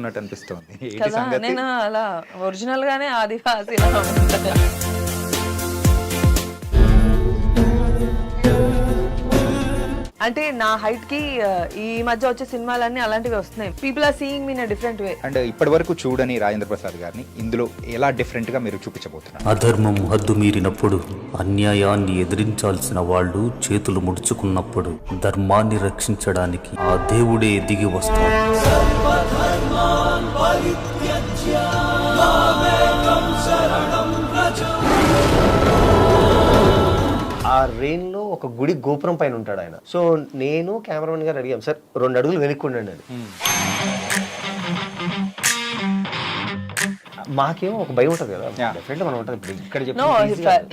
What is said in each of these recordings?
ఉన్నట్టు అనిపిస్తుంది. ఏంటి కదా సంగతి? నేను అలా ఒరిజినల్ గానే ఆదివాసిలా ఉంటా. అంటే నా హైట్ కి ఈ మధ్య వచ్చే సినిమాలన్నీ అలాంటివి వస్తున్నాయి. People are seeing me in a different way. And ఇప్పటి వరకు చూడని రాజేంద్ర ప్రసాద్ గారిని ఇందులో ఎలా డిఫరెంట్ గా మీరు చూపించబోతున్నారు? అధర్మం హద్దు మీరినప్పుడు, అన్యాయాన్ని ఎదిరించాల్సిన వాళ్ళు చేతులు ముడుచుకున్నప్పుడు ధర్మాన్ని రక్షించడానికి ఆ దేవుడే దిగి వస్తాడు. ఆ రెయిన్ లో ఒక గుడి గోపురం పైన ఉంటాడు ఆయన. సో నేను కెమెరామెన్ గారు అడిగాం, సార్ 2 అడుగులు వెనుక్కుండండి అని. మాకేమో ఒక భయం ఉంటుంది కదా, డెఫినెట్లీ మనం ఉంటుంది. ఇప్పుడు ఇక్కడ no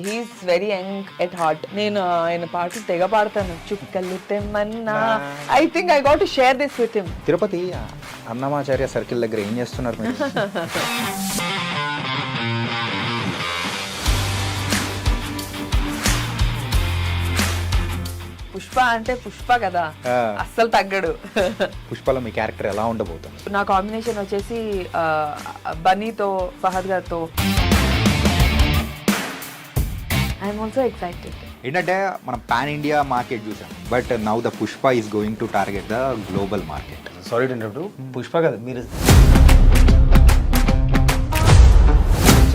he's very young at heart. నేను ఆయన పాటలు తెగ పాడతాను. చుక్కలు తెమ్మన్నా. I think I got to share this with him. Tirupati Annamacharya circle దగ్గర ఏం చేస్తున్నారు మీరు? పుష్ప అంటే పుష్ప కదా, అస్సలు తగ్గడు. పుష్పలో మీ క్యారెక్టర్ ఎలా ఉండబోతుంది? నా కాంబినేషన్ వచ్చేసి బన్నీతో, ఫహద్ గారితో. I'm also excited. ఏంటంటే మనం పాన్ ఇండియా మార్కెట్ చూసాం, but now the Pushpa is going to target the global market. Sorry అంటే పుష్ప కదా మీరు.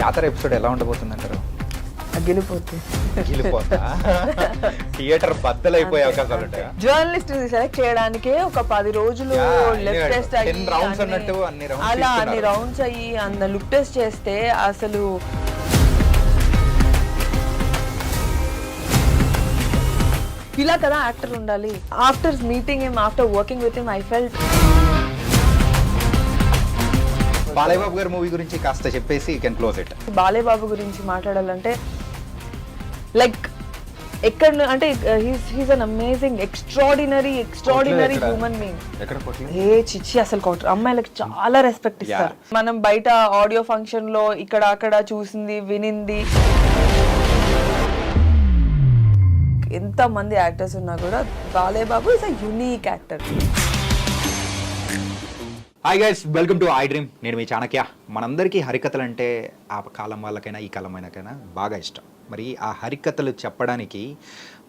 జాతర ఎపిసోడ్ ఎలా ఉండబోతుంది అంటారు? గెలిపోతే థియేటర్ బద్దలైపోయే అవకాశాలు ఉంటాయా? జర్నలిస్ట్ సెలెక్ట్ చేయడానికే ఒక 10 రోజులు లిప్ టెస్ట్ అయ్యి అలా అన్ని రౌండ్స్ అయ్యి అన్న లుక్ టెస్ట్ చేస్తే అసలు ఇలా కదా యాక్టర్ ఉండాలి. After meeting him, after working with him, I felt. Balayya Babu గారి మూవీ గురించి కాస్త చెప్పేసి you can close it. Balayya Babu గురించి మాట్లాడాలంటే లైక్ ఎక్కడ అంటే he's an amazing extraordinary human being. ఏ చిచ్చి అసలు కొట్టు. అమ్మాయిలకు చాలా రెస్పెక్ట్ ఇస్తారు. మనం బయట ఆడియో ఫంక్షన్ లో ఇక్కడ అక్కడ చూసింది వినింది, ఎంత మంది యాక్టర్స్ ఉన్నా కూడా Balayya Babu is a unique actor. Hi guys, welcome to iDream. నేను మీ చాణక్య. మనందరికీ హరికథలు అంటే ఆ కాలం వాళ్ళకైనా ఈ కాలం అయినాకైనా బాగా ఇష్టం. మరి ఆ హరికథలు చెప్పడానికి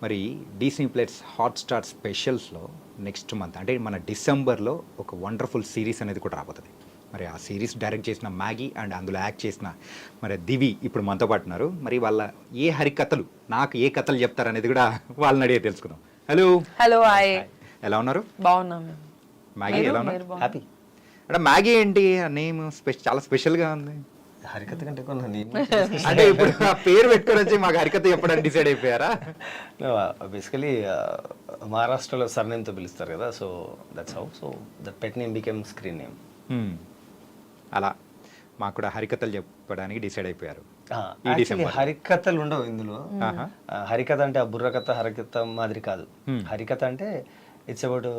మరి డిస్నీ ప్లస్ హాట్స్టార్ స్పెషల్స్లో నెక్స్ట్ మంత్ అంటే మన డిసెంబర్లో ఒక వండర్ఫుల్ సిరీస్ అనేది కూడా రాబోతుంది. మరి ఆ సిరీస్ డైరెక్ట్ చేసిన మ్యాగీ అండ్ అందులో యాక్ట్ చేసిన మరి దివి ఇప్పుడు మనతో పాటు ఉన్నారు. మరి వాళ్ళ ఏ హరికథలు, నాకు ఏ కథలు చెప్తారనేది కూడా వాళ్ళని అడిగే తెలుసుకుందాం. హలో హలో హాయ్, ఎలా ఉన్నారు? బాగున్నాం. మ్యాగీ ఎలా ఉన్నారు? హ్యాపీ. అంటే మ్యాగీ ఏంటి నేమ్ చాలా స్పెషల్గా ఉంది. హరికథ కంటే అంటే ఇప్పుడు ఆ పేరు పెట్టుకొని వచ్చి మాకు హరికథ చెప్పడానికి డిసైడ్ అయిపోయారా? బేసికలీ మహారాష్ట్రలో సర్నేమ్తో పిలుస్తారు కదా, so that's how. So that pet name became screen name. అలా మాకు కూడా హరికథలు చెప్పడానికి డిసైడ్ అయిపోయారు. హరికథలు ఉండవు ఇందులో. హరికథ అంటే ఆ బుర్రకథ హరికథ మాదిరి కాదు. హరికథ అంటే ఇట్స్ అబౌట్,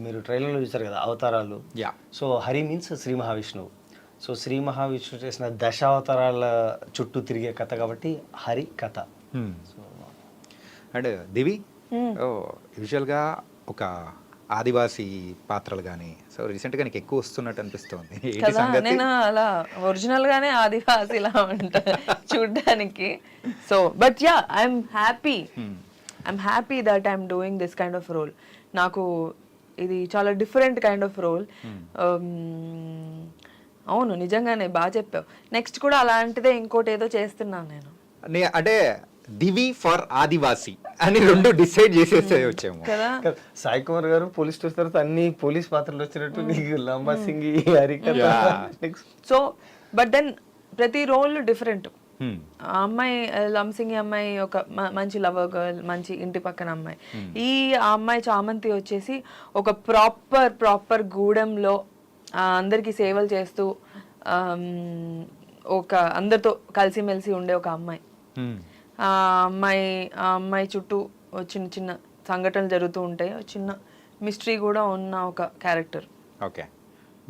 మీరు ట్రైలర్లో చూసారు కదా అవతారాలు. సో హరి మీన్స్ శ్రీ మహావిష్ణువు. సో శ్రీ మహావిష్ణువు చేసిన దశావతారాల చుట్టూ తిరిగే కథ కాబట్టి హరి కథ. అండ్ దివి యూజువల్గా ఒక ఆదివాసీ పాత్రలు కానీ సో రీసెంట్గా నీకు ఎక్కువ వస్తున్నట్టు అనిపిస్తుంది. నేను అలా ఒరిజినల్ గానే ఆదివాసిలా ఉంటా చూడ్డానికి. So but yeah I'm happy that I'm doing this kind of role. నాకు ఇది చాలా డిఫరెంట్ కైండ్ ఆఫ్ రోల్. అవును, నిజంగానే బాగా చెప్పావు. నెక్స్ట్ కూడా అలాంటిదే ఇంకోటి ఏదో చేస్తున్నాను నేను. అంటే దివి ఫర్ ఆదివాసి అని 2 డిసైడ్ చేసేస్తే వచ్చాము కదా. సాయి కుమార్ గారు పోలీస్ స్టేషన్ తర్వాత అన్ని పోలీస్ పాత్రలు వచ్చినట్టు నీకు లంబా సింగి హరికథ. సో బట్ దెన్ ప్రతి రోల్ డిఫరెంట్. ఆ అమ్మాయి లంసింగి అమ్మాయి ఒక మంచి లవర్ గర్ల్, మంచి ఇంటి పక్కన అమ్మాయి. ఈ అమ్మాయి చామంతి వచ్చేసి ఒక ప్రాపర్ గూడెంలో అందరికి సేవలు చేస్తూ ఒక అందరితో కలిసిమెలిసి ఉండే ఒక అమ్మాయి. ఆ అమ్మాయి చుట్టూ చిన్న చిన్న సంఘటనలు జరుగుతూ ఉంటాయి. చిన్న మిస్టరీ కూడా ఉన్న ఒక క్యారెక్టర్. ఓకే,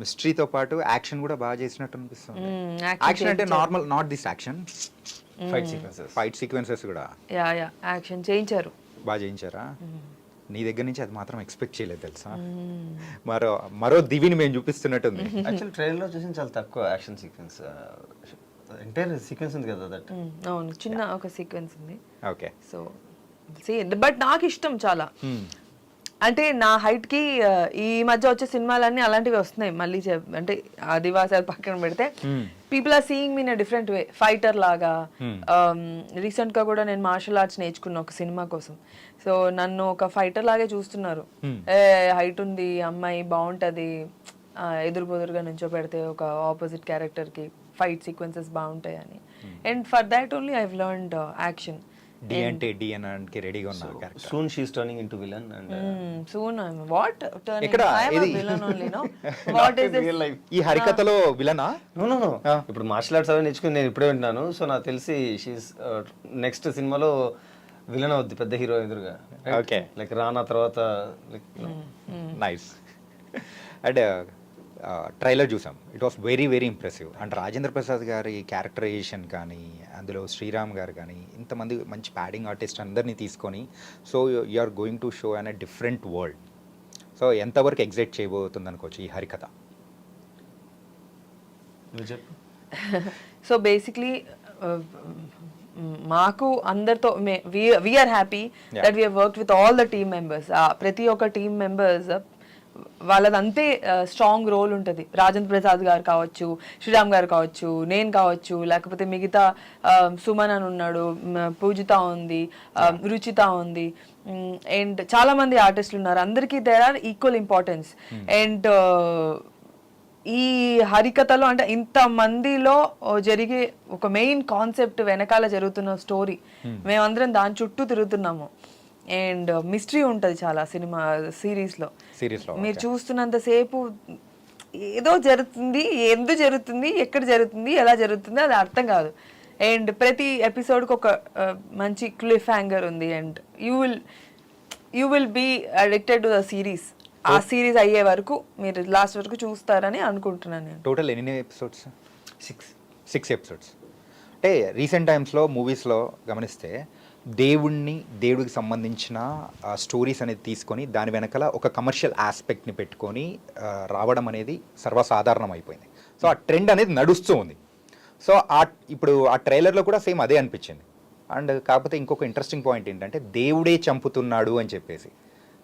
మిస్టరీతో పాటు యాక్షన్ కూడా బాగా చేసినట్టు అనిపిస్తుంది. యాక్షన్ అంటే normal, not this action, fight sequences కూడా యా యాక్షన్ చేయించారు. బాగా చేయించారా? నీ దగ్గర నుంచి అది మాత్రం ఎక్స్పెక్ట్ చేయలేదు తెలుసా. మరో దివిని మేము చూపిస్తున్నట్టుంది. యాక్చువల్ ట్రైలర్లో చూసిన చాలా తక్కువ యాక్షన్ సీక్వెన్స్, ఎంటైర్ సీక్వెన్స్ ఉంది కదా దట్. అవును, చిన్న ఒక సీక్వెన్స్ ఉంది. ఓకే. సో బట్ నాకు ఇష్టం చాలా. అంటే నా హైట్ కి ఈ మధ్య వచ్చే సినిమాలన్నీ అలాంటివి వస్తున్నాయి మళ్ళీ. అంటే ఆదివాసాలు పక్కన పెడితే people are seeing me in different way, fighter లాగా. రీసెంట్ గా కూడా నేను మార్షల్ ఆర్ట్స్ నేర్చుకున్న ఒక సినిమా కోసం. సో నన్ను ఒక ఫైటర్ లాగే చూస్తున్నారు. హైట్ ఉంది అమ్మాయి, బాగుంటది, ఎదురు బొదురుగా నుంచో పెడితే ఒక ఆపోజిట్ క్యారెక్టర్ కి ఫైట్ సీక్వెన్సెస్ బాగుంటాయి అని. And for that only I learned action. డి అంటే డి అనడానికి రెడీగా ఉన్నా character. Soon she is turning into villain and soon what turning ఇక్కడ ఐ యామ్ ఇది- a villain only, no? What is this? ఈ హరికథలో విలనా? నో ఇప్పుడు మార్షల్ ఆర్ట్స్ అవి నేర్చుకుని నేను ఇప్పుడే వింటున్నాను. సో నాకు తెలిసి షీస్ నెక్స్ట్ సినిమాలో విలన్ అవుద్ది పెద్ద హీరో ఎదురుగా. Okay. లైక్ రానా తర్వాత లైక్ నైస్. అండ్ ట్రైలర్ చూసాం, it was very very impressive. And Rajendra Prasad గారి క్యారెక్టరైజేషన్ కానీ, అందులో శ్రీరామ్ గారు కానీ, ఇంతమంది మంచి ప్యాడింగ్ ఆర్టిస్ట్ అందరినీ తీసుకొని, so you are going to show on a different world. సో ఎంతవరకు ఎగ్జైట్ చేయబోతుంది అనుకోవచ్చు ఈ హరికథ? చెప్పు. సో బేసిక్లీ మాకు అందరితో we're happy that we work with all the team members. ప్రతి ఒక్క టీమ్ మెంబర్స్ వాళ్ళదంతే స్ట్రాంగ్ రోల్ ఉంటుంది. రాజేంద్ర ప్రసాద్ గారు కావచ్చు, శ్రీరామ్ గారు కావచ్చు, నేను కావచ్చు, లేకపోతే మిగతా సుమన్ అని ఉన్నాడు, పూజిత ఉంది, రుచిత ఉంది, అండ్ చాలా మంది ఆర్టిస్టులు ఉన్నారు. అందరికీ there are equal importance. And ఈ హరికథలో అంటే ఇంత మందిలో జరిగే ఒక మెయిన్ కాన్సెప్ట్ వెనకాల జరుగుతున్న స్టోరీ, మేమందరం దాని చుట్టూ తిరుగుతున్నాము. అండ్ మిస్టరీ ఉంటుంది చాలా సినిమా సిరీస్లో. మీరు చూస్తున్నంతసేపు ఏదో జరుగుతుంది, ఎందుకు జరుగుతుంది, ఎక్కడ జరుగుతుంది, ఎలా జరుగుతుంది అది అర్థం కాదు. అండ్ ప్రతి ఎపిసోడ్కి ఒక మంచి క్లిఫ్ హ్యాంగర్ ఉంది. And you will be addicted to the series. ఆ సిరీస్ అయ్యే వరకు మీరు లాస్ట్ వరకు చూస్తారని అనుకుంటున్నాను నేను. టోటల్ ఎన్ని ఎపిసోడ్స్? 6 ఎపిసోడ్స్. అంటే రీసెంట్ టైమ్స్లో మూవీస్లో గమనిస్తే దేవుడికి సంబంధించిన స్టోరీస్ అనేది తీసుకొని దాని వెనకాల ఒక కమర్షియల్ ఆస్పెక్ట్ని పెట్టుకొని రావడం అనేది సర్వసాధారణం అయిపోయింది. సో ఆ ట్రెండ్ అనేది నడుస్తూ ఉంది. సో ఇప్పుడు ఆ ట్రైలర్లో కూడా సేమ్ అదే అనిపించింది. అండ్ కాకపోతే ఇంకొక ఇంట్రెస్టింగ్ పాయింట్ ఏంటంటే దేవుడే చంపుతున్నాడు అని చెప్పేసి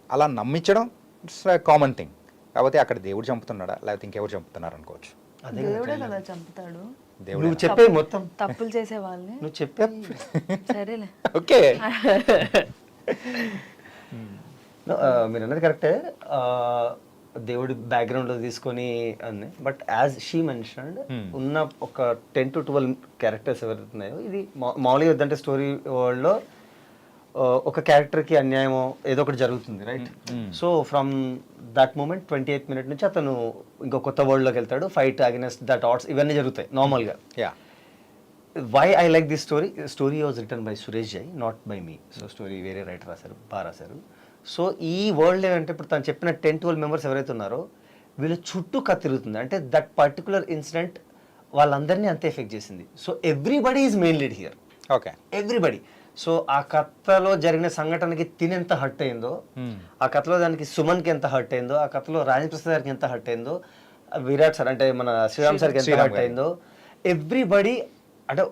అలా నమ్మించడం ఇట్స్ కామన్ థింగ్. కాకపోతే అక్కడ దేవుడు చంపుతున్నాడా లేకపోతే ఇంకెవరు చంపుతున్నారు అనుకోవచ్చు. దేవుడే కదా చంపుతాడు. నువ్వు చెప్పే మొత్తం తప్పులు చేసే వాళ్ళని నువ్వు చెప్పే సరేలే. ఓకే. మీరు అన్నది కరెక్టే, దేవుడి బ్యాక్గ్రౌండ్లో తీసుకొని అన్నీ. బట్ యాజ్ షీ మెన్షన్డ్ ఉన్న ఒక 10 to 12 క్యారెక్టర్స్ ఎవరైతే ఉన్నాయో, ఇది మామూలుగా వద్దంటే స్టోరీ వరల్డ్లో ఒక క్యారెక్టర్కి అన్యాయం ఏదో ఒకటి జరుగుతుంది, right? So from that moment 28th minute నుంచి అతను ఇంకో కొత్త వరల్డ్లోకి వెళ్తాడు. ఫైట్ అగెన్స్ట్ దట్ ఆర్ట్స్ ఇవన్నీ జరుగుతాయి నార్మల్గా. Why I like this story was written by Suresh Jai, not by me. So story వేరే రైటర్ రాశారు, బాగా రాశారు. సో ఈ వరల్డ్ ఏంటంటే ఇప్పుడు తను చెప్పిన 10-12 మెంబర్స్ ఎవరైతే ఉన్నారో వీళ్ళ చుట్టూ కథ తిరుగుతుంది. అంటే దట్ పర్టికులర్ ఇన్సిడెంట్ వాళ్ళందరినీ అంతే ఎఫెక్ట్ చేసింది. So everybody is main lead here. Okay, everybody. So ఆ కథలో జరిగిన సంఘటనకి తినెంత హర్ట్ అయిందో, ఆ కథలో దానికి సుమన్కి ఎంత హర్ట్ అయిందో, ఆ కథలో రాజేంద్ర ప్రసాద్ గారికి ఎంత హర్ట్ అయిందో, విరాట్ సార్ అంటే మన శ్రీరామ్ సార్కి ఎంత హర్ట్ అయిందో, ఎవ్రీబడి. అంటే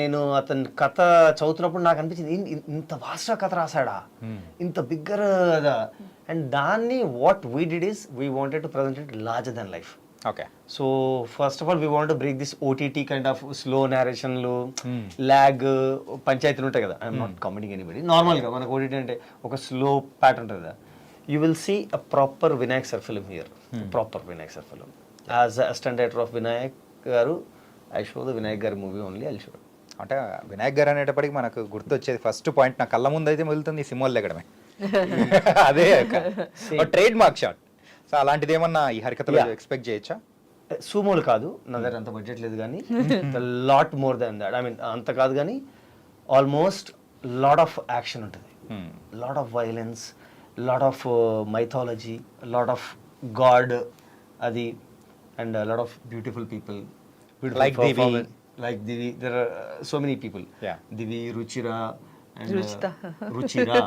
నేను అతని కథ చదువుతున్నప్పుడు నాకు అనిపించింది ఇంత వాస్ట్గా కథ రాశాడా, ఇంత బిగ్గర్. అండ్ దాన్ని what we did is we wanted to present it larger than life. Okay. So first of all we want to break this OTT kind of slow నేరేషన్లు, ల్యాగ్, పంచాయతీలు ఉంటాయి కదా. I'm not commenting anybody. నార్మల్గా మనకు OTT అంటే ఒక slow pattern ఉంటుంది కదా. You will see a proper Vinayak sir film here. Proper Vinayak sir film. As assistant director of Vinayak గారు, ఐ షో ద వినాయక్ గారి మూవీ ఓన్లీ ఐ షో. అంటే వినాయక్ గారు అనేటప్పటికి మనకు గుర్తొచ్చేది ఫస్ట్ పాయింట్ నా కళ్ళ ముందు అయితే మొదలుతుంది సినిమాలు దిగడమే. అదే ట్రేడ్ మార్క్ షాట్. సో అలాంటిది ఏమన్నా ఈ హరికథలో ఎక్స్పెక్ట్ చేయొచ్చా? సూమోలు కాదు, నా దగ్గర అంత బడ్జెట్ లేదు, కానీ lot more than that. I mean అంత కాదు కానీ ఆల్మోస్ట్ లాట్ ఆఫ్ యాక్షన్ ఉంటుంది, lot of violence, lot of mythology, lot of god అది, and lot of beautiful people Like Divi. Like Divi, there are so many people. Yeah. Divi, Ruchira, And, Ruchita. Ruchira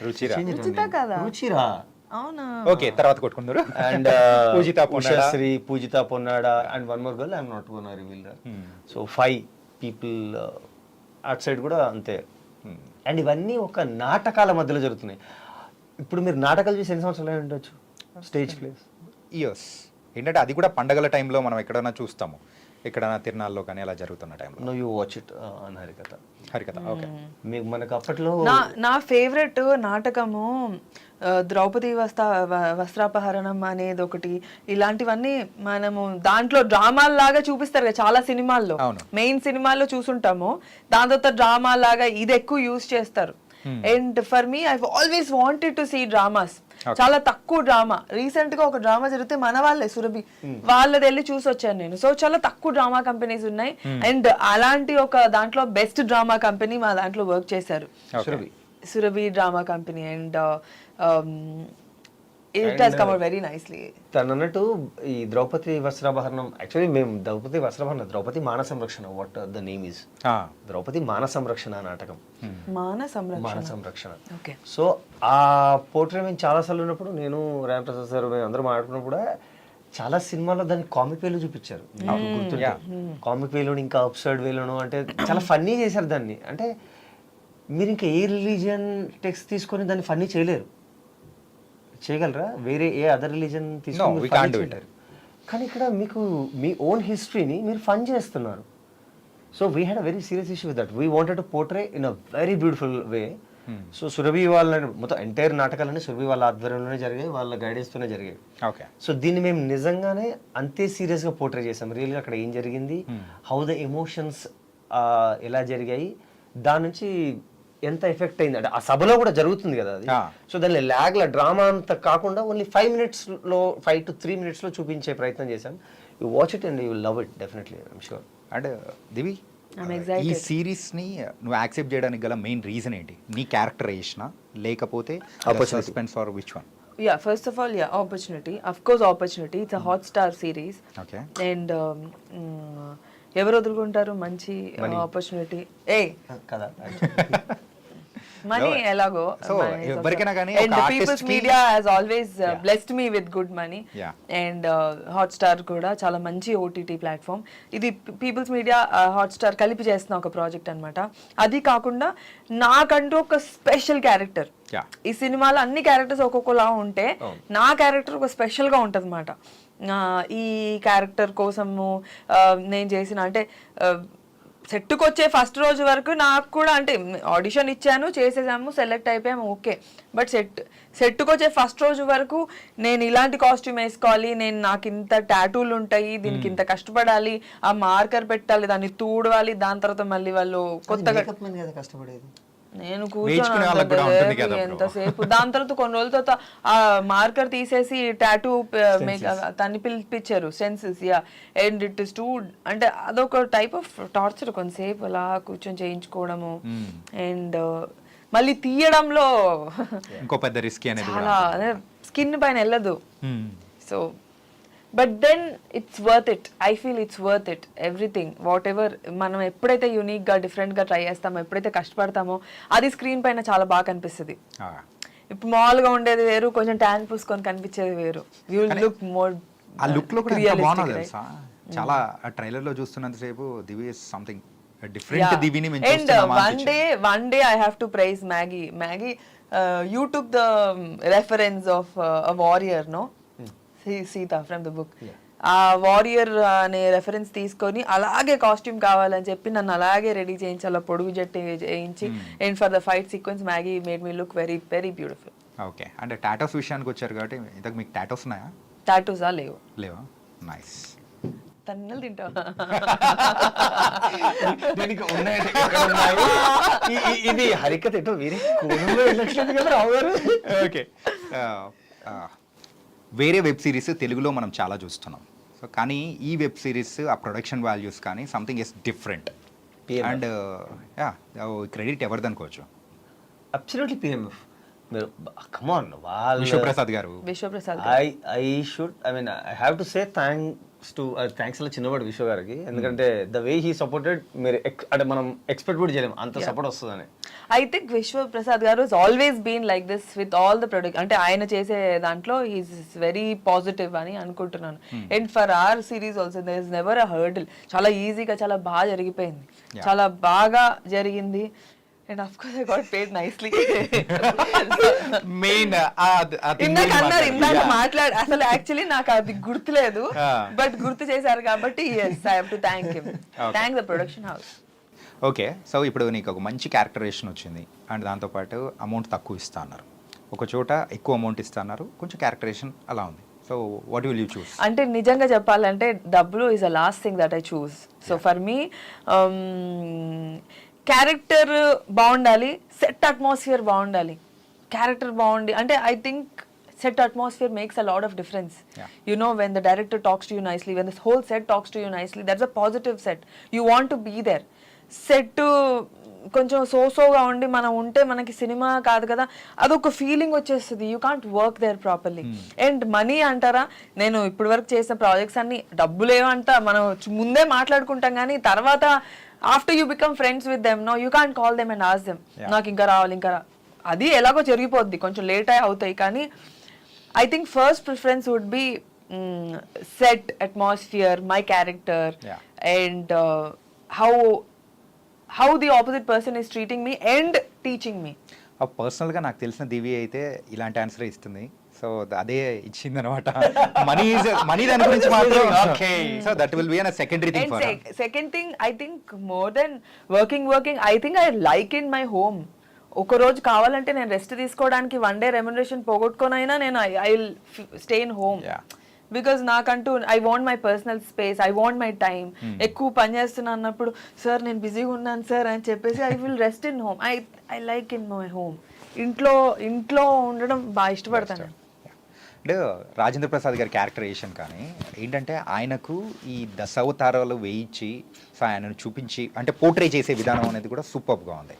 Ruchira. Ruchita కదా? రుచిరా. అవునా? Okay, తర్వాత కొట్టుకుందరు. And Poojitha Ponnada. Ushasri, Poojitha Ponnada, and one more girl I'm not gonna reveal that. So 5 people at side కూడా అంతే. And ఇవన్నీ ఒక నాటకాల మధ్యలో జరుగుతున్నాయి. ఇప్పుడు మీరు నాటకాలు చూసి ఎన్ని సంవత్సరాలు ఉండొచ్చు స్టేజ్ ప్లేస్? ఇయర్స్. ఏంటంటే అది కూడా పండగల టైంలో మనం ఎక్కడైనా చూస్తాము, ఎక్కడైనా తిరునాళ్ళలో కానీ అలా జరుగుతున్న టైంలో. No you watch it on Harikatha. Harikatha, okay. మీకు మనకు అప్పట్లో నా ఫేవరెట్ నాటకము ద్రౌపది వస్త్రాపహరణం అనేది ఒకటి. ఇలాంటివన్నీ మనము దాంట్లో డ్రామాల్లాగా చూపిస్తారు కదా చాలా సినిమాల్లో, మెయిన్ సినిమాల్లో చూసుంటాము. దాని తర్వాత డ్రామాలాగా ఇది ఎక్కువ యూజ్ చేస్తారు. And for me I always wanted to see dramas. చాలా తక్కువ డ్రామా. రీసెంట్ గా ఒక డ్రామా జరిగితే మన వాళ్ళే సురభి వాళ్ళది వెళ్ళి చూసి వచ్చాను నేను. సో చాలా తక్కువ డ్రామా కంపెనీస్ ఉన్నాయి. అండ్ అలాంటి ఒక దాంట్లో బెస్ట్ డ్రామా కంపెనీ మా దాంట్లో వర్క్ చేశారు, Surabhi drama company. And it has come out very nicely. తను అన్నట్టు ఈ ద్రౌపది వస్త్రాభరణం, యాక్చువల్లీ మేము Draupadi వస్త్రాభరణం, Draupadi Maana Samrakshana, what the name is, Draupadi Maana Samrakshana నాటకం. మాన సంరక్షణ. సో ఆ పోర్ట్రే మేము చాలాసార్లు ఉన్నప్పుడు, నేను రామప్రసాద్ సార్ మేము అందరూ మాట్లాడుకున్నప్పుడు కూడా చాలా సినిమాల్లో దాన్ని కామిక్ వేలో చూపించారు. నాకు గుర్తుంటే కామిక్ వేలోను, ఇంకా అప్సర్డ్ వేలోను, అంటే చాలా ఫన్నీ చేశారు దాన్ని. అంటే మీరు ఇంకా ఏ రిలీజియన్ టెక్స్ట్ తీసుకొని దాన్ని ఫన్నీ చేయగలరా? వేరే ఏ అదర్ రిలీజన్ తీసుకొని కానీ ఇక్కడ మీకు మీ ఓన్ హిస్టరీని మీరు ఫన్ చేస్తున్నారు. So we had a very serious issue with that. We wanted to portray in a very beautiful way. So Surabhi వాళ్ళ మొత్తం ఎంటైర్ నాటకాలన్నీ సురభి వాళ్ళ ఆధ్వర్యంలోనే జరిగాయి, వాళ్ళ గైడెన్స్తోనే జరిగాయి. ఓకే. సో దీన్ని మేము నిజంగానే అంతే సీరియస్గా పోర్ట్రే చేసాం. రియల్గా అక్కడ ఏం జరిగింది, హౌ ద ఎమోషన్స్ ఎలా జరిగాయి, దాని నుంచి ఎంత ఎఫెక్ట్ అయింది. అంటే ఆ సభలో కూడా జరుగుతుంది కదా అది. సో దాన్ని ల్యాగ్ల డ్రామా అంతా కాకుండా ఓన్లీ 5 minutesలో 5 to 3 minutesలో చూపించే ప్రయత్నం చేశాం. You watch it and you will love it definitely, I'm sure. And Divi, ఈ సిరీస్ని నువ్వు యాక్సెప్ట్ చేయడానికి గల మెయిన్ రీజన్ ఏంటి? నీ క్యారెక్టరైజేషనా లేకపోతే suspense or which one? Yeah, first of all, yeah, opportunity. Of course, opportunity. It's a Hotstar series. Okay. And ఎవరు వదులుకుంటారు మంచి ఆపర్చునిటీ? కదా, మనీ ఎలాగో. And People's Media has always blessed me with good money. And Hotstar కూడా చాలా మంచి OTT platform. ఇది People's Media Hotstar కలిపి చేస్తున్న ఒక ప్రాజెక్ట్ అన్నమాట. అది కాకుండా నాకంటూ ఒక స్పెషల్ క్యారెక్టర్. ఈ సినిమాలో అన్ని క్యారెక్టర్స్ ఒక్కొక్కలా ఉంటే నా క్యారెక్టర్ ఒక స్పెషల్ గా ఉంటది అన్నమాట. ఈ క్యారెక్టర్ కోసము నేను చేసిన, అంటే సెట్కి వచ్చే ఫస్ట్ రోజు వరకు నాకు కూడా, అంటే ఆడిషన్ ఇచ్చాను, చేసేసాము, సెలెక్ట్ అయిపోయాము, ఓకే. బట్ సెట్కి వచ్చే ఫస్ట్ రోజు వరకు నేను ఇలాంటి కాస్ట్యూమ్ వేసుకోవాలి, నాకు ఇంత టాటూలు ఉంటాయి, దీనికి ఇంత కష్టపడాలి, ఆ మార్కర్ పెట్టాలి, దాన్ని తూడవాలి, దాని తర్వాత మళ్ళీ వాళ్ళు కొత్తగా కష్టపడేది నేను కూర్చొని ఎంతసేపు. దాని తర్వాత కొన్ని రోజుల తర్వాత ఆ మార్కర్ తీసేసి టాటూ తన్ని పిలిపించారు senses. Yeah, and it is too, అంటే అదొక టైప్ ఆఫ్ టార్చర్. కొంతసేపు అలా కూర్చొని చేయించుకోవడము, అండ్ మళ్ళీ తీయడంలో ఇంకో పెద్ద రిస్క్ అనేది చాలా, స్కిన్ పైన వెళ్ళదు. So but then it's worth it. I feel it's worth it, everything, whatever. మనం ఎప్పుడైతే యూనిక్గా డిఫరెంట్గా ట్రై చేస్తామో, ఎప్పుడైతే కష్టపడతామో, అది స్క్రీన్ పైన చాలా బాగా కనిపిస్తుంది. ఇప్పుడు మామూలుగా ఉండేది వేరు, కొంచెం ట్యాన్ పూసుకొని కనిపించేది వేరు. You will look more. ఆ లుక్ లో కూడా బాగున్నది తెలుసా, చాలా ట్రైలర్ లో చూస్తున్నంత సేపు దివి ఇస్ సంథింగ్ డిఫరెంట్. దివిని మేము చూస్తున్నామా. One day I have to praise Maggi. You took the reference of a warrior, no? Sita from the book. ఆ వారియర్ అనే రెఫరెన్స్ తీసుకొని అలాగే కాస్ట్యూమ్ కావాలని చెప్పి నన్ను అలాగే రెడీ చేయించి, అలా పొడుగు జట్టు చేయించి, and for the fight sequence Maggi made me look very very beautiful. Okay. అంటే టాటోస్ విషయానికి వచ్చారు కాబట్టి, ఇంతకు మీకు టాటోస్ ఉన్నాయా? టాటూసా? లేవా? నైస్. తన్నలు తింటావా? ఇది హరికథ ఎటో వేరే కోణంలో వెళ్ళట్లేదు కదా రావు గారు. ఓకే. వేరే వెబ్ సిరీస్ తెలుగులో మనం చాలా చూస్తున్నాం. సో కానీ ఈ వెబ్ సిరీస్ ఆ ప్రొడక్షన్ వాల్యూస్ కానీ something is different. And credit ఎవరిది అనుకోవచ్చు? Absolutely PMF. మీరు కమాన్, వాళ్ళు విశ్వప్రసాద్ గారు. Vishwaprasad I should, I mean I have to say thanks thanks అలా చిన్నవాడు విశ్వ గారికి, ఎందుకంటే ద వే హీ సపోర్టెడ్ మీరు అంటే మనం ఎక్స్పెక్ట్ కూడా చేయలేము అంత సపోర్ట్ వస్తుందని. ఐ థింక్ విశ్వ ప్రసాద్ గారు always been like this with all the product. అంటే ఆయన చేసే దాంట్లో హీస్ వెరీ పాజిటివ్ అని అనుకుంటున్నాను. And for our series also there is never a hurdle. చాలా ఈజీగా చాలా బాగా జరిగిపోయింది, చాలా బాగా జరిగింది. And of course I got paid nicely. Main ఇందాక మాట్లాడు అసలు యాక్చువల్లీ నాకు అది గుర్తులేదు, బట్ గుర్తు చేశారు కాబట్టి yes I have to thank him. Thank the production house. Okay, so ఇప్పుడు నీకు ఒక మంచి క్యారెక్టరేషన్ వచ్చింది అండ్ దాంతోపాటు అమౌంట్ తక్కువ ఇస్తా అన్నారు, ఒక చోట ఎక్కువ అమౌంట్ ఇస్తా అన్నారు, కొంచెం క్యారెక్టరేషన్ అలా ఉంది. So what will you choose? అంటే నిజంగా చెప్పాలంటే డబ్బులు is the last thing that I choose. So for me character బాగుండాలి, సెట్ అట్మాస్ఫియర్ బాగుండాలి. క్యారెక్టర్ బాగుండి అంటే I think set atmosphere makes a lot of difference. You know, when the director talks to you nicely, when this whole set talks to you nicely, that's a positive set. You want to be there. Set కొంచెం సోగా ఉండి మనం ఉంటే మనకి cinema కాదు కదా, అదొక feeling వచ్చేస్తుంది. You can't work there properly. And money అంటారా, నేను ఇప్పటి వరకు చేసిన ప్రాజెక్ట్స్ అన్ని డబ్బులేమంట మనం ముందే మాట్లాడుకుంటాం, కానీ తర్వాత after you become friends with them, no you can't call them and ask them నాకు ఇంకా రావాలి ఇంకా అది ఎలాగో జరిగిపోద్ది, కొంచెం లేట్ అయి అవుతాయి. కానీ I think first preference would be set atmosphere, my character, and how the opposite person is treating me and teaching me. పర్సనల్గా నాకు తెలిసిన దివి అయితే ఇలాంటి ఆన్సర్ ఇస్తుంది, సో అదే ఇచ్చింది అనమాట. మనీ దాని గురించి మాత్రం okay, so that will be an secondary thing for her. Second thing, I think more than working, I think I like in my home. ఒక రోజు కావాలంటే నేను రెస్ట్ తీసుకోవడానికి వన్ డే రెమ్యునరేషన్ పోగొట్టుకోనైనా నేను I will stay in home, because నాకంటూ I want my personal space, I want my time. ఎక్కువ పని చేస్తున్నా అన్నప్పుడు సార్ నేను బిజీగా ఉన్నాను సార్ అని చెప్పేసి I will rest in home. I like in my home. ఇంట్లో ఉండడం బాగా ఇష్టపడతాను. అంటే రాజేంద్ర ప్రసాద్ గారి క్యారెక్టరైజేషన్ కానీ ఏంటంటే ఆయనకు ఈ దశావతారాలు వేయించి సో ఆయనను చూపించి అంటే పోర్ట్రే చేసే విధానం అనేది కూడా సూపర్గా ఉంది.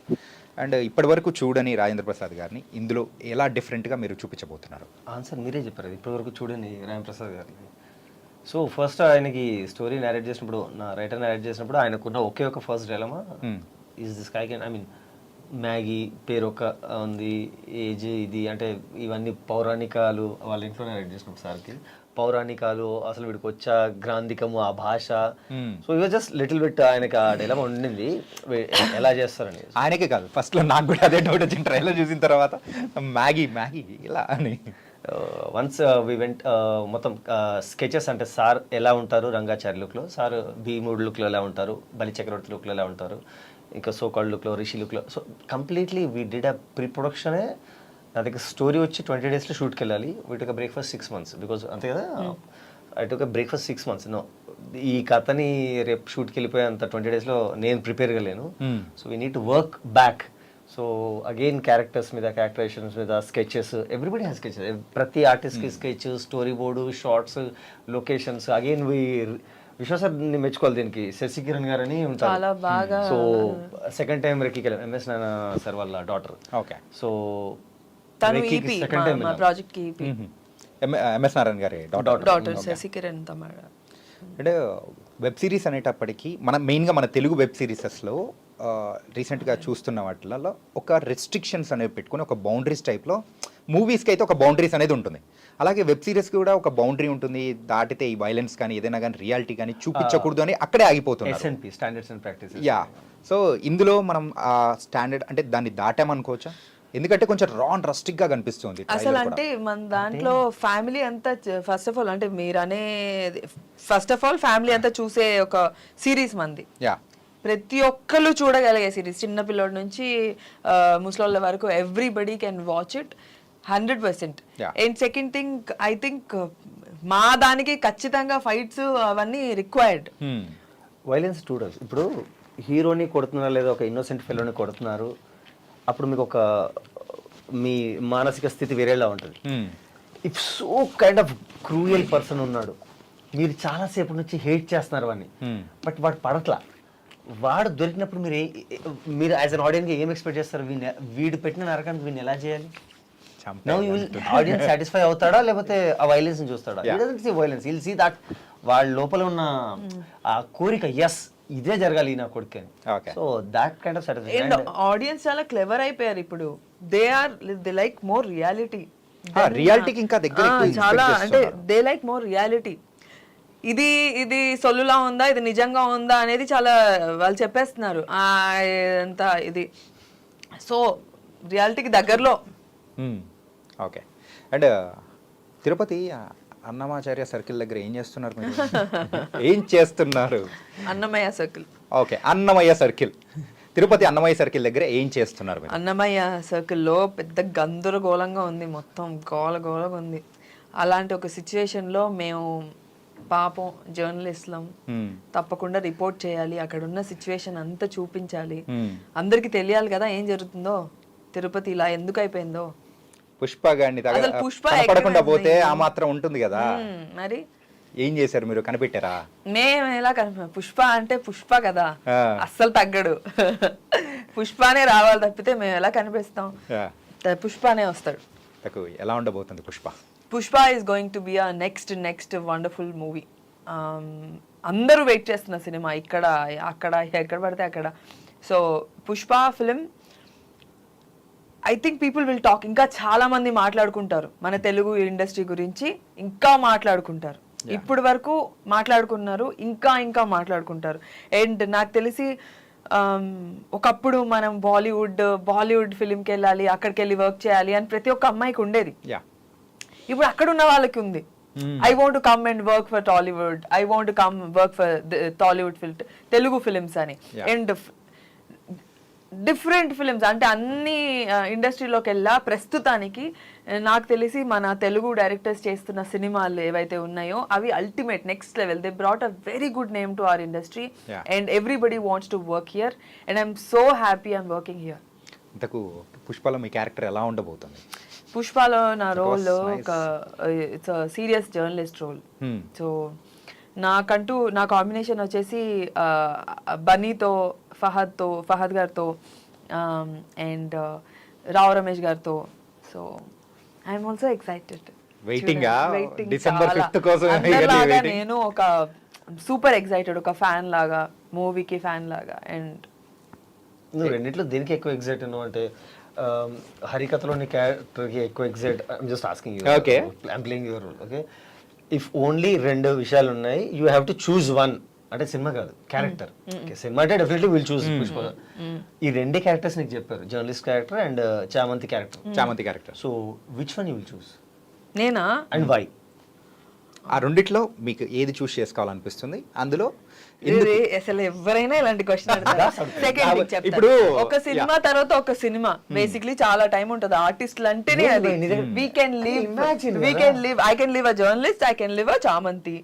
అండ్ ఇప్పటి వరకు చూడని రాజేంద్ర ప్రసాద్ గారిని ఇందులో ఎలా డిఫరెంట్గా మీరు చూపించబోతున్నారు? ఆన్సర్ మీరే చెప్పారు, ఇప్పటి వరకు చూడని రాజేంద్ర ప్రసాద్ గారిని. సో ఫస్ట్ ఆయనకి స్టోరీ నేరేట్ చేసినప్పుడు, నా రైటర్ నేరేట్ చేసినప్పుడు ఆయనకున్న ఒకే ఒక ఫస్ట్ డైలమా ఈజ్ దిస్ కై కెన్, ఐ మీన్ మ్యాగీ పేరు ఒక ఉంది, ఏజ్ ఇది అంటే ఇవన్నీ పౌరాణికాలు వాళ్ళ ఇంట్లో నేరేట్ చేసినప్పుడు సార్కి పౌరాణికాలు అసలు వీడికి వచ్చా గ్రాంధికము ఆ భాష. సో ఇవి జస్ట్ లిటిల్ బిట్ ఆయనకి ఆ డైలమా ఉండింది ఎలా చేస్తారని. ఆయనకే కాదు ఫస్ట్లో నాకు కూడా అదే డౌట్ వచ్చింది ట్రైలర్ చూసిన తర్వాత, మ్యాగీ ఇలా అని. వన్స్ వి వెంట్ మొత్తం స్కెచెస్ అంటే సార్ ఎలా ఉంటారు రంగాచారి లుక్లో, సార్ భీముడు లుక్లో ఎలా ఉంటారు, బలి చక్రవర్తి లుక్లో ఎలా ఉంటారు, ఇంకా సోకాల్డ్ లుక్లో, రిషి లుక్లో. So completely we did a pre ప్రొడక్షనే. నా దగ్గర స్టోరీ వచ్చి 20 daysలో షూట్కి వెళ్ళాలి. We took breakfast 6 months because అంతే కదా, I took breakfast 6 months. No ఈ కథని రేపు షూట్కి వెళ్ళిపోయేంత 20 daysలో నేను ప్రిపేర్గా లేను. So we need to work back. So again characters మీద, క్యారెక్టరైజేషన్స్ మీద, స్కెచెస్, ఎవ్రీబడి హ్యాస్ స్కెచెస్. ప్రతి ఆర్టిస్ట్కి sketch, storyboard, shorts, locations. Again విశ్వాసాన్ని మెచ్చుకోవాలి దీనికి. శశి కిరణ్ గారు అని ఉంటారు. సో సెకండ్ టైం రెక్కి వెళ్ళాం, ఎంఎస్ నాన్న సార్ వాళ్ళ డాటర్. ఓకే, సో తను ఈపీ మా ప్రాజెక్ట్ కి ఈపీ ఎంఎస్ నారాయణ గారి డాటర్ శశి కిరణ్ తమిళ. అంటే వెబ్ సిరీస్ అనేటప్పటికీ మెయిన్గా మన తెలుగు వెబ్ సిరీసెస్లో రీసెంట్గా చూస్తున్న వాటిలలో ఒక రెస్ట్రిక్షన్స్ అనేవి పెట్టుకుని ఒక బౌండరీస్ టైప్లో, మూవీస్కి అయితే ఒక బౌండరీస్ అనేది ఉంటుంది, అలాగే వెబ్ సిరీస్కి కూడా ఒక బౌండరీ ఉంటుంది. దాటితే ఈ వైలెన్స్ కానీ ఏదైనా కానీ రియాలిటీ కానీ చూపించకూడదు అని అక్కడే ఆగిపోతుంది. Standards and practices. Yeah, so ఇందులో మనం ఆ స్టాండర్డ్ అంటే దాన్ని దాటామనుకోవచ్చా? ఎందుకంటే కొంచెం రా అండ్ రస్టిక్ గా కనిపిస్తుంది అసలు. అంటే మన దాంట్లో ఫ్యామిలీ అంతా ఫస్ట్ ఆఫ్ ఆల్ అంటే మీరు అనే ఫస్ట్ ఆఫ్ ఆల్ ఫ్యామిలీ అంతా చూసే ఒక సిరీస్ మంది. ప్రతి ఒక్కళ్ళు చూడగలిగే సిరీస్, చిన్న పిల్లోడి నుంచి ముసలోళ్ళ వరకు everybody can watch it 100%. And second thing I think మా దానికి ఖచ్చితంగా ఫైట్స్ అవన్నీ రిక్వైర్డ్. వైలెన్స్ చూడదు. ఇప్పుడు హీరోని కొడుతున్నారు లేదా ఒక ఇన్నోసెంట్ ఫెలోని కొడుతున్నారు, అప్పుడు మీకు ఒక మీ మానసిక స్థితి వేరేలా ఉంటుంది. If so kind of cruel person ఉన్నాడు, మీరు చాలాసేపు నుంచి హేట్ చేస్తున్నారు వాడిని, బట్ వాడు పడట్లా. వాడు దొరికినప్పుడు మీరు యాజ్ అన్ ఆడియన్స్ ఏం ఎక్స్పెక్ట్ చేస్తారు? వీడు పెట్టిన నరకానికి వీడిని ఎలా చేయాలి? ఆడియన్స్ సాటిస్ఫై అవుతాడా లేకపోతే ఆ వైలెన్స్ చూస్తాడా? వైలెన్స్, విల్ సీ దట్ వాళ్ళ లోపల ఉన్న ఆ కోరిక ఎస్ ఇదే జరగాలి నా కొడుకు అని. Okay. So that kind of and satisfaction. Audience చాలా క్లెవర్ అయిపోయారు ఇప్పుడు. They like more reality. రియాలిటీకి ఇంకా దగ్గర ఎక్కువ చాలా expect అంటే చేస్తున్నారు. They like more reality. ఇది సొల్లులా ఉందా, ఇది నిజంగా ఉందా అనేది చాలా వాళ్ళు చెప్పేస్తున్నారు. అంతా ఇది సో రియాలిటీకి దగ్గరలో. Okay. And Tirupati Annamacharya circle దగ్గర ఏం చేస్తున్నారు మీరు? ఏం చేస్తున్నారు? Annamayya circle. Okay, Annamayya circle, Tirupati Annamayya circle దగ్గర ఏం చేస్తున్నారు మీరు? అన్నమయ్య సర్కిల్లో పెద్ద గందరగోళంగా ఉంది, మొత్తం గోలగోలగా ఉంది. అలాంటి ఒక సిచ్యువేషన్లో మేము పాపం జర్నలిస్ట్లం తప్పకుండా రిపోర్ట్ చేయాలి, అక్కడ ఉన్న సిచ్యువేషన్ అంతా చూపించాలి, అందరికి తెలియాలి కదా ఏం జరుగుతుందో, తిరుపతి ఇలా ఎందుకు అయిపోయిందో. పుష్ప గారిని అసలు పుష్ప కనపడకుండా ఎక్కడ పోతే ఉంది? ఆ మాత్రం ఉంటుంది కదా. మరి ఏం చేశారు మీరు? కనిపెట్టారా? మేము ఎలా పుష్ప అంటే పుష్ప కదా, ఆ. అస్సలు తగ్గడు. పుష్పనే రావాలి తప్పితే మేము ఎలా కనిపిస్తాం? పుష్పనే వస్తాడు. నాకు ఎలా ఉండబోతుంది Pushpa? Pushpa is going to be a next wonderful movie. అందరూ వెయిట్ చేస్తున్న సినిమా, ఇక్కడ అక్కడ ఎక్కడ పడితే అక్కడ. So Pushpa film I think people will talk. ఇంకా చాలా మంది మాట్లాడుకుంటారు మన తెలుగు ఇండస్ట్రీ గురించి, ఇంకా మాట్లాడుకుంటారు. ఇప్పుడు వరకు మాట్లాడుకున్నారు, ఇంకా మాట్లాడుకుంటారు. అండ్ నాకు తెలిసి ఒకప్పుడు మనం బాలీవుడ్ ఫిలింకి వెళ్ళాలి, అక్కడికి వెళ్ళి వర్క్ చేయాలి అని ప్రతి ఒక్క అమ్మాయికి ఉండేది. ఇప్పుడు అక్కడ ఉన్న వాళ్ళకి ఉంది. I want to come and work for Tollywood, I want to come work for Tollywood Telugu films అని. అండ్ డిఫరెంట్ ఫిలిమ్స్ అంటే అన్ని ఇండస్ట్రీలోకి వెళ్ళా. ప్రస్తుతానికి నాకు తెలిసి మన తెలుగు డైరెక్టర్స్ చేస్తున్న సినిమాలు ఏవైతే ఉన్నాయో అవి ultimate next level. They brought a very good name to our industry and everybody wants to work here and I'm so happy I'm working here. ఇంతకు పుష్పలో మీ క్యారెక్టర్ ఎలా ఉండబోతుంది? పుష్పలో నా రోల్ ఒక it's serious journalist role. So నా combination వచ్చేసి బన్నీతో, ఫహద్ గారితో and Rao Ramesh గారితో. So I'm also excited. December 5th కోసం నేను ఒక సూపర్ ఎక్సైటెడ్, ఒక ఫ్యాన్ లాగా, మూవీకి ఫ్యాన్ లాగా. అండ్ నువ్వు రెండిట్లో దేనికి ఎక్కువ ఎగ్జైట్ ఉన్నావు అంటే హరికథలోని క్యారెక్టర్కి ఎక్కువ excite? I'm just asking you. Okay, I'm playing your role. Okay, if only 2 విషయాలు ఉన్నాయి, you have to choose one. అంటే సినిమా కాదు, క్యారెక్టర్. సినిమా అంటే డెఫినెట్లీ విల్ చూస్ పుష్ప. ఈ 2 క్యారెక్టర్స్ నీకు చెప్పారు, journalist character and Chamanthi character. So which one you will choose? నేనా? And why? ఆ రెండిట్లో మీకు ఏది చూస్ చేసుకోవాలనిపిస్తుంది? అందులో అసలు ఎవరైనా ఇలాంటి క్వశ్చన్ సెకండ్ ఇప్పుడు ఒక సినిమా తర్వాత ఒక సినిమా బేసిక్లీ చాలా టైం ఉంటుంది ఆర్టిస్టులు అంటేనే. అది we can live I can live a journalist, I can live a Chamanthi.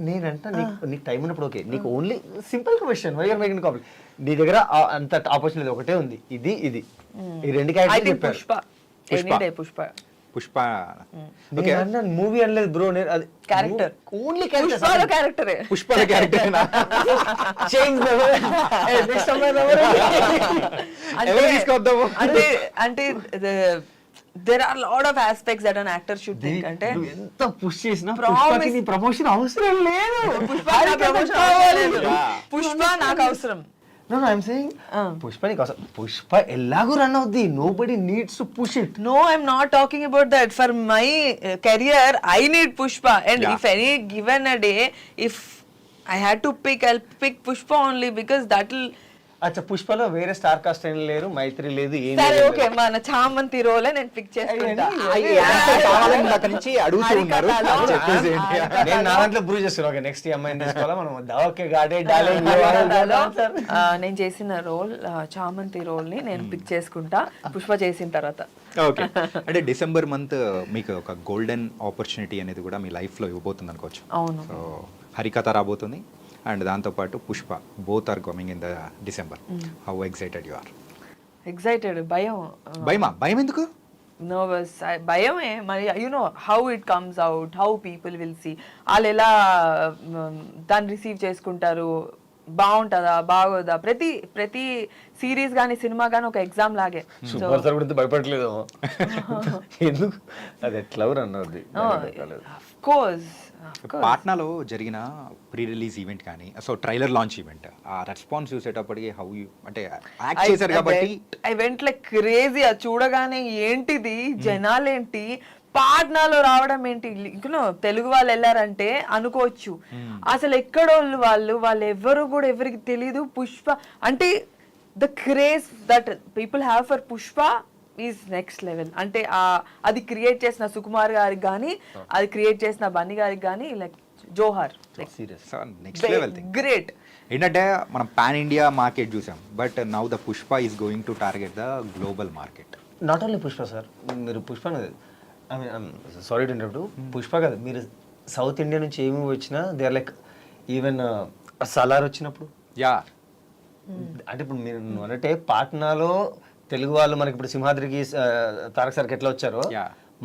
నేనంట నీకు టైం ఉన్నప్పుడు ఓకే, నీకు only simple question, why are making complicate? నీ దగ్గర అంత ఆపర్చునిటీ ఒకటే ఉంది, ఇది ఈ 2 క్యారెక్టర్స్ చెప్పారు. పుష్ప మూవీ అనలేదు బ్రో, నేను అది క్యారెక్టర్, ఓన్లీ క్యారెక్టరే. పుష్పల క్యారెక్టర్ అంటే there are a lot of aspects that an actor should think. అంటే ఎంత పుష్ చేసినా పుష్పకి ప్రమోషన్ అవసరం లేదు. పుష్ప నాకు అవసరం. No, I'm saying పుష్ప నీకు అవసరం. పుష్ప ఎలాగో రన్ అవుద్ది. Nobody needs to push it. No, I'm not talking about that. For my career, I need Pushpa. And if any given a day, if I had to pick, I'll pick Pushpa only because that'll. అచ్చా, పుష్పలో వేరే star cast ఏం లేరు, మైత్రి లేదు, ఏం సరే లేదు. Okay, మన చామంతి రోలే నేను పిక్ చేసుకుంటా. నేను నా దాంట్లో ప్రూవ్ చేస్తాను. ఓకే, నెక్స్ట్ ఈ అమ్మాయిని తీసుకోవాలా మనం? ఓకే, నేను చేసిన రోల్ చామంతి రోల్ ని నేను పిక్ చేసుకుంటా పుష్ప చేసిన తర్వాత. ఓకే, అంటే డిసెంబర్ మంత్ మీకు ఒక గోల్డెన్ ఆపర్చునిటీ అనేది కూడా మీ లైఫ్ లో ఇవ్వబోతుంది అనుకోవచ్చు. అవును. సో హరికథ రాబోతుంది అండ్ దాంతోపాటు Pushpa, both are coming in the December. How excited you are? Excited. భయం ఎందుకు? నర్వస్, భయమే. మరి you know how it comes out, how people will see, వాళ్ళు ఎలా దాన్ని రిసీవ్ చేసుకుంటారు, బాగుంటుందా బాగోదా. ప్రతి సిరీస్ కానీ సినిమా కానీ ఒక ఎగ్జామ్ లాగే. సూపర్ స్టార్ గురించి భయపడలేదు ఎందుకు? అది ఎట్లా అన్నది. ఆఫ్ కోర్స్ పాట్నాలో జరిగిన ప్రీ రిలీజ్ ఈవెంట్ కానీ సో ట్రైలర్ లాంచ్ ఈవెంట్ ఆ రెస్పాన్స్ చూసేటప్పటికి హౌ యూ అంటే యాక్ట్ చేశారు కాబట్టి ఐ వెంట్ లైక్ క్రేజీ. అది చూడగానే ఏంటిది జనాలేంటి పాట్నాలో రావడం ఏంటి, తెలుగు వాళ్ళు వెళ్ళారంటే అనుకోవచ్చు. అసలు ఎక్కడోళ్ళు వాళ్ళు ఎవరు కూడా ఎవరికి తెలీదు. పుష్ప అంటే the craze that people have for Pushpa is next level. అంటే అది క్రియేట్ చేసిన సుకుమార్ గారికి కానీ అది క్రియేట్ చేసిన బన్నీ గారికి కానీ లైక్ జోహార్, నెక్స్ట్ లెవెల్ గ్రేట్. ఏంటంటే మనం పాన్ ఇండియా మార్కెట్ చూసాం, but now the Pushpa is going to target the global market. Not only Pushpa sir, మీరు Pushpa I mean sorry to interrupt, Pushpa కాదు, మీరు సౌత్ ఇండియా నుంచి ఏమి వచ్చినా they are like even Salaar వచ్చినప్పుడు యా అంటే ఇప్పుడు మీరు అంటే పాట్నాలో తెలుగు వాళ్ళు మనకి ఇప్పుడు సింహాద్రికి తారక్ సార్కి ఎట్లా వచ్చారో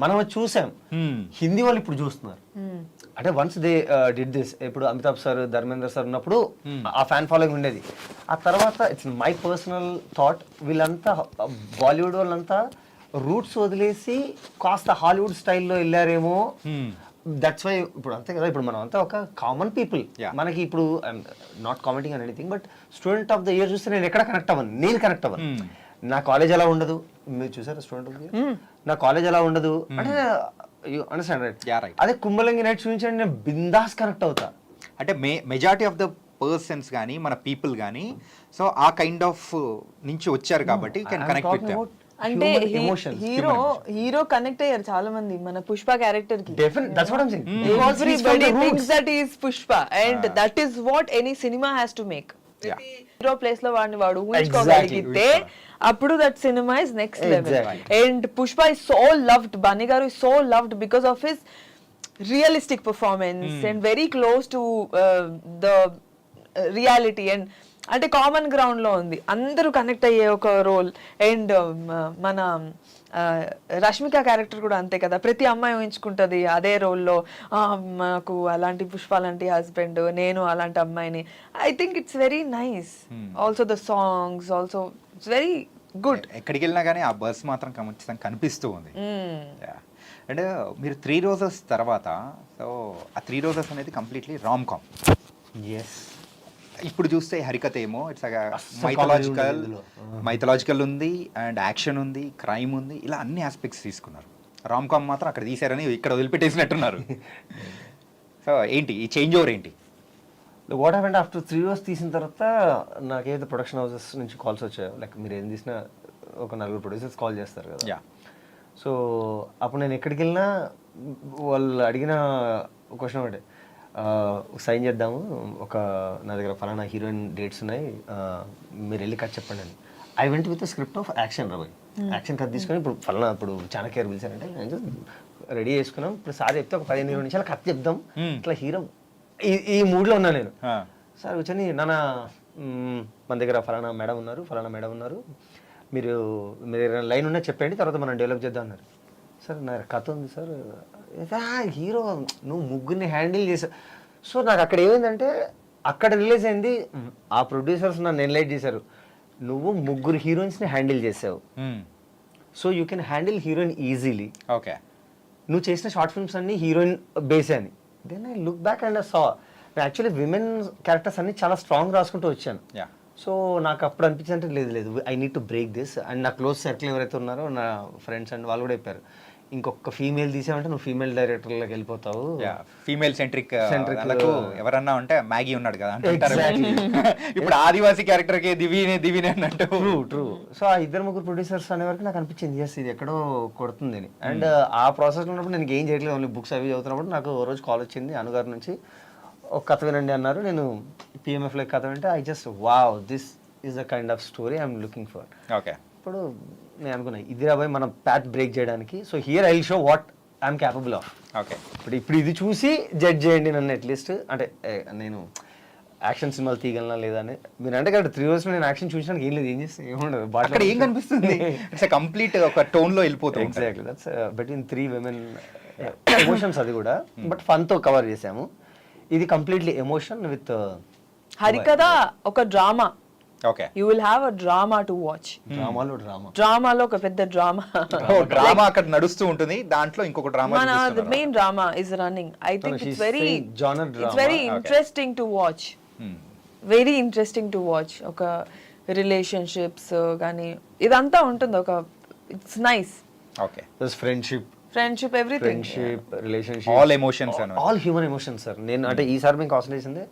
మనం చూసాం, హిందీ వాళ్ళు ఇప్పుడు చూస్తున్నారు. అంటే వన్స్ దే డిడ్ దిస్, ఇప్పుడు అమితాబ్ సార్ ధర్మేంద్ర సార్ ఉన్నప్పుడు ఆ ఫ్యాన్ ఫాలోయింగ్ ఉండేది. ఆ తర్వాత ఇట్స్ మై పర్సనల్ థాట్, వీళ్ళంతా బాలీవుడ్ వాళ్ళంతా రూట్స్ వదిలేసి కాస్త హాలీవుడ్ స్టైల్లో వెళ్ళారేమో. దట్స్ వై ఇప్పుడు అంతే కదా, ఇప్పుడు మనం అంతా ఒక కామన్ పీపుల్. మనకి ఇప్పుడు not commenting on anything, but student of the year చూస్తే నేను ఎక్కడ కనెక్ట్ అవ్వను, నేను కనెక్ట్ అవ్వను. నా కాలేజ్ ఎలా ఉండదు, మీరు చూసారా స్టూడెంట్ ఆఫ్ ద ఇయర్, నా కాలేజ్ ఎలా ఉండదు అంటే యూ అండర్స్టాండ్ రైట్. అదే కుంభలంగి నైట్ చూపించండి, నేను బిందాస్ కనెక్ట్ అవుతా. అంటే మెజారిటీ ఆఫ్ ద పర్సన్స్ కానీ మన పీపుల్ కానీ సో ఆ కైండ్ ఆఫ్ నుంచి వచ్చారు కాబట్టి కెన్ కనెక్ట్ విత్ దెం. అంటే హీరో కనెక్ట్ అయ్యారు చాలా మంది మన పుష్ప క్యారెక్టర్ కి. That's what I'm saying. Everybody thinks that he is Pushpa and that is what any cinema has to make. Hero place లో వాడు ఊహించుకోగలిగితే అప్పుడు that cinema is next level. And Pushpa is so loved, Bunny garu is so loved because of his realistic performance and very close to the reality. And అంటే common ground లో ఉంది, అందరూ connect అయ్యే ఒక రోల్. అండ్ మన రష్మిక క్యారెక్టర్ కూడా అంతే కదా, ప్రతి అమ్మాయి ఊహించుకుంటది అదే రోల్లో, నాకు అలాంటి పుష్ప లాంటి హస్బెండ్, నేను అలాంటి అమ్మాయిని. I think it's very nice. Also the songs also it's very good. ఎక్కడికి వెళ్ళినా కానీ ఆ బస్ మాత్రం ఖచ్చితంగా కనిపిస్తూ ఉంది. అండ్ మీరు 3 రోజెస్ తర్వాత, సో ఆ 3 రోజెస్ అనేది కంప్లీట్లీ రామ్ కామ్. ఇప్పుడు చూస్తే హరికథ ఏమో ఇట్స్ మైథలాజికల్ ఉంది అండ్ యాక్షన్ ఉంది, క్రైమ్ ఉంది, ఇలా అన్ని ఆస్పెక్ట్స్ తీసుకున్నారు. రామ్ కామ్ మాత్రం అక్కడ తీసారని ఇక్కడ వదిలిపెట్టేసినట్టున్నారు. సో ఏంటి ఈ చేంజ్ ఓవర్ ఏంటి? వాట్ హ్యాపెండ్ ఆఫ్టర్ 3 రోజెస్ తీసిన తర్వాత నాకేదైతే ప్రొడక్షన్ హౌసెస్ నుంచి కాల్స్ వచ్చాయో, లైక్ మీరు ఏం తీసినా ఒక 4 ప్రొడ్యూసర్స్ కాల్ చేస్తారు కదా. సో అప్పుడు నేను ఎక్కడికి వెళ్ళినా వాళ్ళు అడిగిన క్వశ్చన్ ఒకటే, సైన్ చేద్దాము, ఒక నా దగ్గర ఫలానా హీరోయిన్ డేట్స్ ఉన్నాయి, మీరు వెళ్ళి కట్ చెప్పండి అని. I went with script of action రాబోయ్, యాక్షన్ కట్ తీసుకొని ఇప్పుడు ఫలానా ఇప్పుడు చాణక్య పిలిచారంటే నేను రెడీ చేసుకున్నాం, ఇప్పుడు సార్ చెప్తే ఒక 15-20 నిమిషాలు కట్ చెప్దాం, ఇట్లా హీరో ఈ మూడ్లో ఉన్నా నేను. సార్ కూర్చొని నాన్న మన దగ్గర ఫలానా మేడం ఉన్నారు, మీరు లైన్ ఉన్నా చెప్పండి, తర్వాత మనం డెవలప్ చేద్దాం అన్నారు. సార్ నా కథ ఉంది సార్, హీరో నువ్వు ముగ్గురిని హ్యాండిల్ చేసావు. సో నాకు అక్కడ ఏమైందంటే, అక్కడ రిలీజ్ అయింది, ఆ ప్రొడ్యూసర్స్ నన్ను ఎన్లైట్ చేశారు, నువ్వు 3 హీరోయిన్స్ని హ్యాండిల్ చేసావు, so you can handle heroine easily. Okay, నువ్వు చేసిన షార్ట్ ఫిల్మ్స్ అన్ని హీరోయిన్ బేసే అని. Then I look back and I saw actually women characters అన్ని చాలా స్ట్రాంగ్ రాసుకుంటూ వచ్చాను. సో నాకు అప్పుడు అనిపించింది అంటే లేదు I need to break this. And నా క్లోజ్ సర్కిల్ ఎవరైతే ఉన్నారో నా ఫ్రెండ్స్ అండ్ వాళ్ళు కూడా చెప్పారు, ఇంకొక ఫీమేల్ తీసామంటే నువ్వు ఫీమేల్ డైరెక్టర్లోకి వెళ్ళిపోతావు. ఫీమేల్ సెంట్రిక్ ఎవరన్నా ఉంటే మ్యాగీ ఉన్నాడు కదా ఇప్పుడు ఆదివాసీ క్యారెక్టర్ కి దివినే అన్నట్టు. ట్రూ. సో ఆ 2-3 ప్రొడ్యూసర్స్ అనే వరకు నాకు అనిపించింది ఎస్ ఇది ఎక్కడో కొడుతుంది అని. అండ్ ఆ ప్రాసెస్ ఉన్నప్పుడు నేను ఏం చేయట్లేదు, ఓన్లీ బుక్స్ అవి చదువుతున్నప్పుడు నాకు ఓ రోజు కాల్ వచ్చింది అనుగారి నుంచి, ఒక కథ వినండి అన్నారు. నేను పిఎంఎఫ్లో కథ వింటే I just wow, this is the kind of story I'm looking for. Okay, ఇప్పుడు నేను అనుకున్నా ఇది రాబోయే మనం ప్యాత్ బ్రేక్ చేయడానికి. So here I will show what I'm capable of. Okay, ఇప్పుడు ఇది చూసి జడ్జ్ చేయండి నన్ను అట్లీస్ట్. అంటే నేను యాక్షన్ సినిమాలు తీయగలనా లేదా అని. మీరు అంటే కదా 3 రోజులు నేను యాక్షన్ చూసినానికి ఏం లేదు, ఏం చేస్తే ఏముండదు, అక్కడ ఏం కనిపిస్తుంది, ఇట్స్ కంప్లీట్ ఒక టోన్ లో వెళ్ళిపోతుంది. Exactly, that's between 3 women emotions. అది కూడా బట్ ఫన్ తో కవర్ చేసాము. ఇది కంప్లీట్లీ ఎమోషన్ విత్ హరికథ ఒక drama. Okay. You will have a drama to watch. డ్రామాలో డ్రామాలో ఒక పెద్ద డ్రామా, డ్రామా అక్కడ నడుస్తూ ఉంటుంది, దాంట్లో ఇంకొక డ్రామా మన the main drama is running. I think she's it's very saying genre drama. It's very interesting to watch, very interesting to watch. ఒక రిలేషన్షిప్స్ కానీ ఇదంతా ఉంటుంది, ఒక it's nice. Okay. Friendship everything, relationship, all emotions all human emotions sir. నేను అంటే ఈసారి మేము concentrate చేసింది,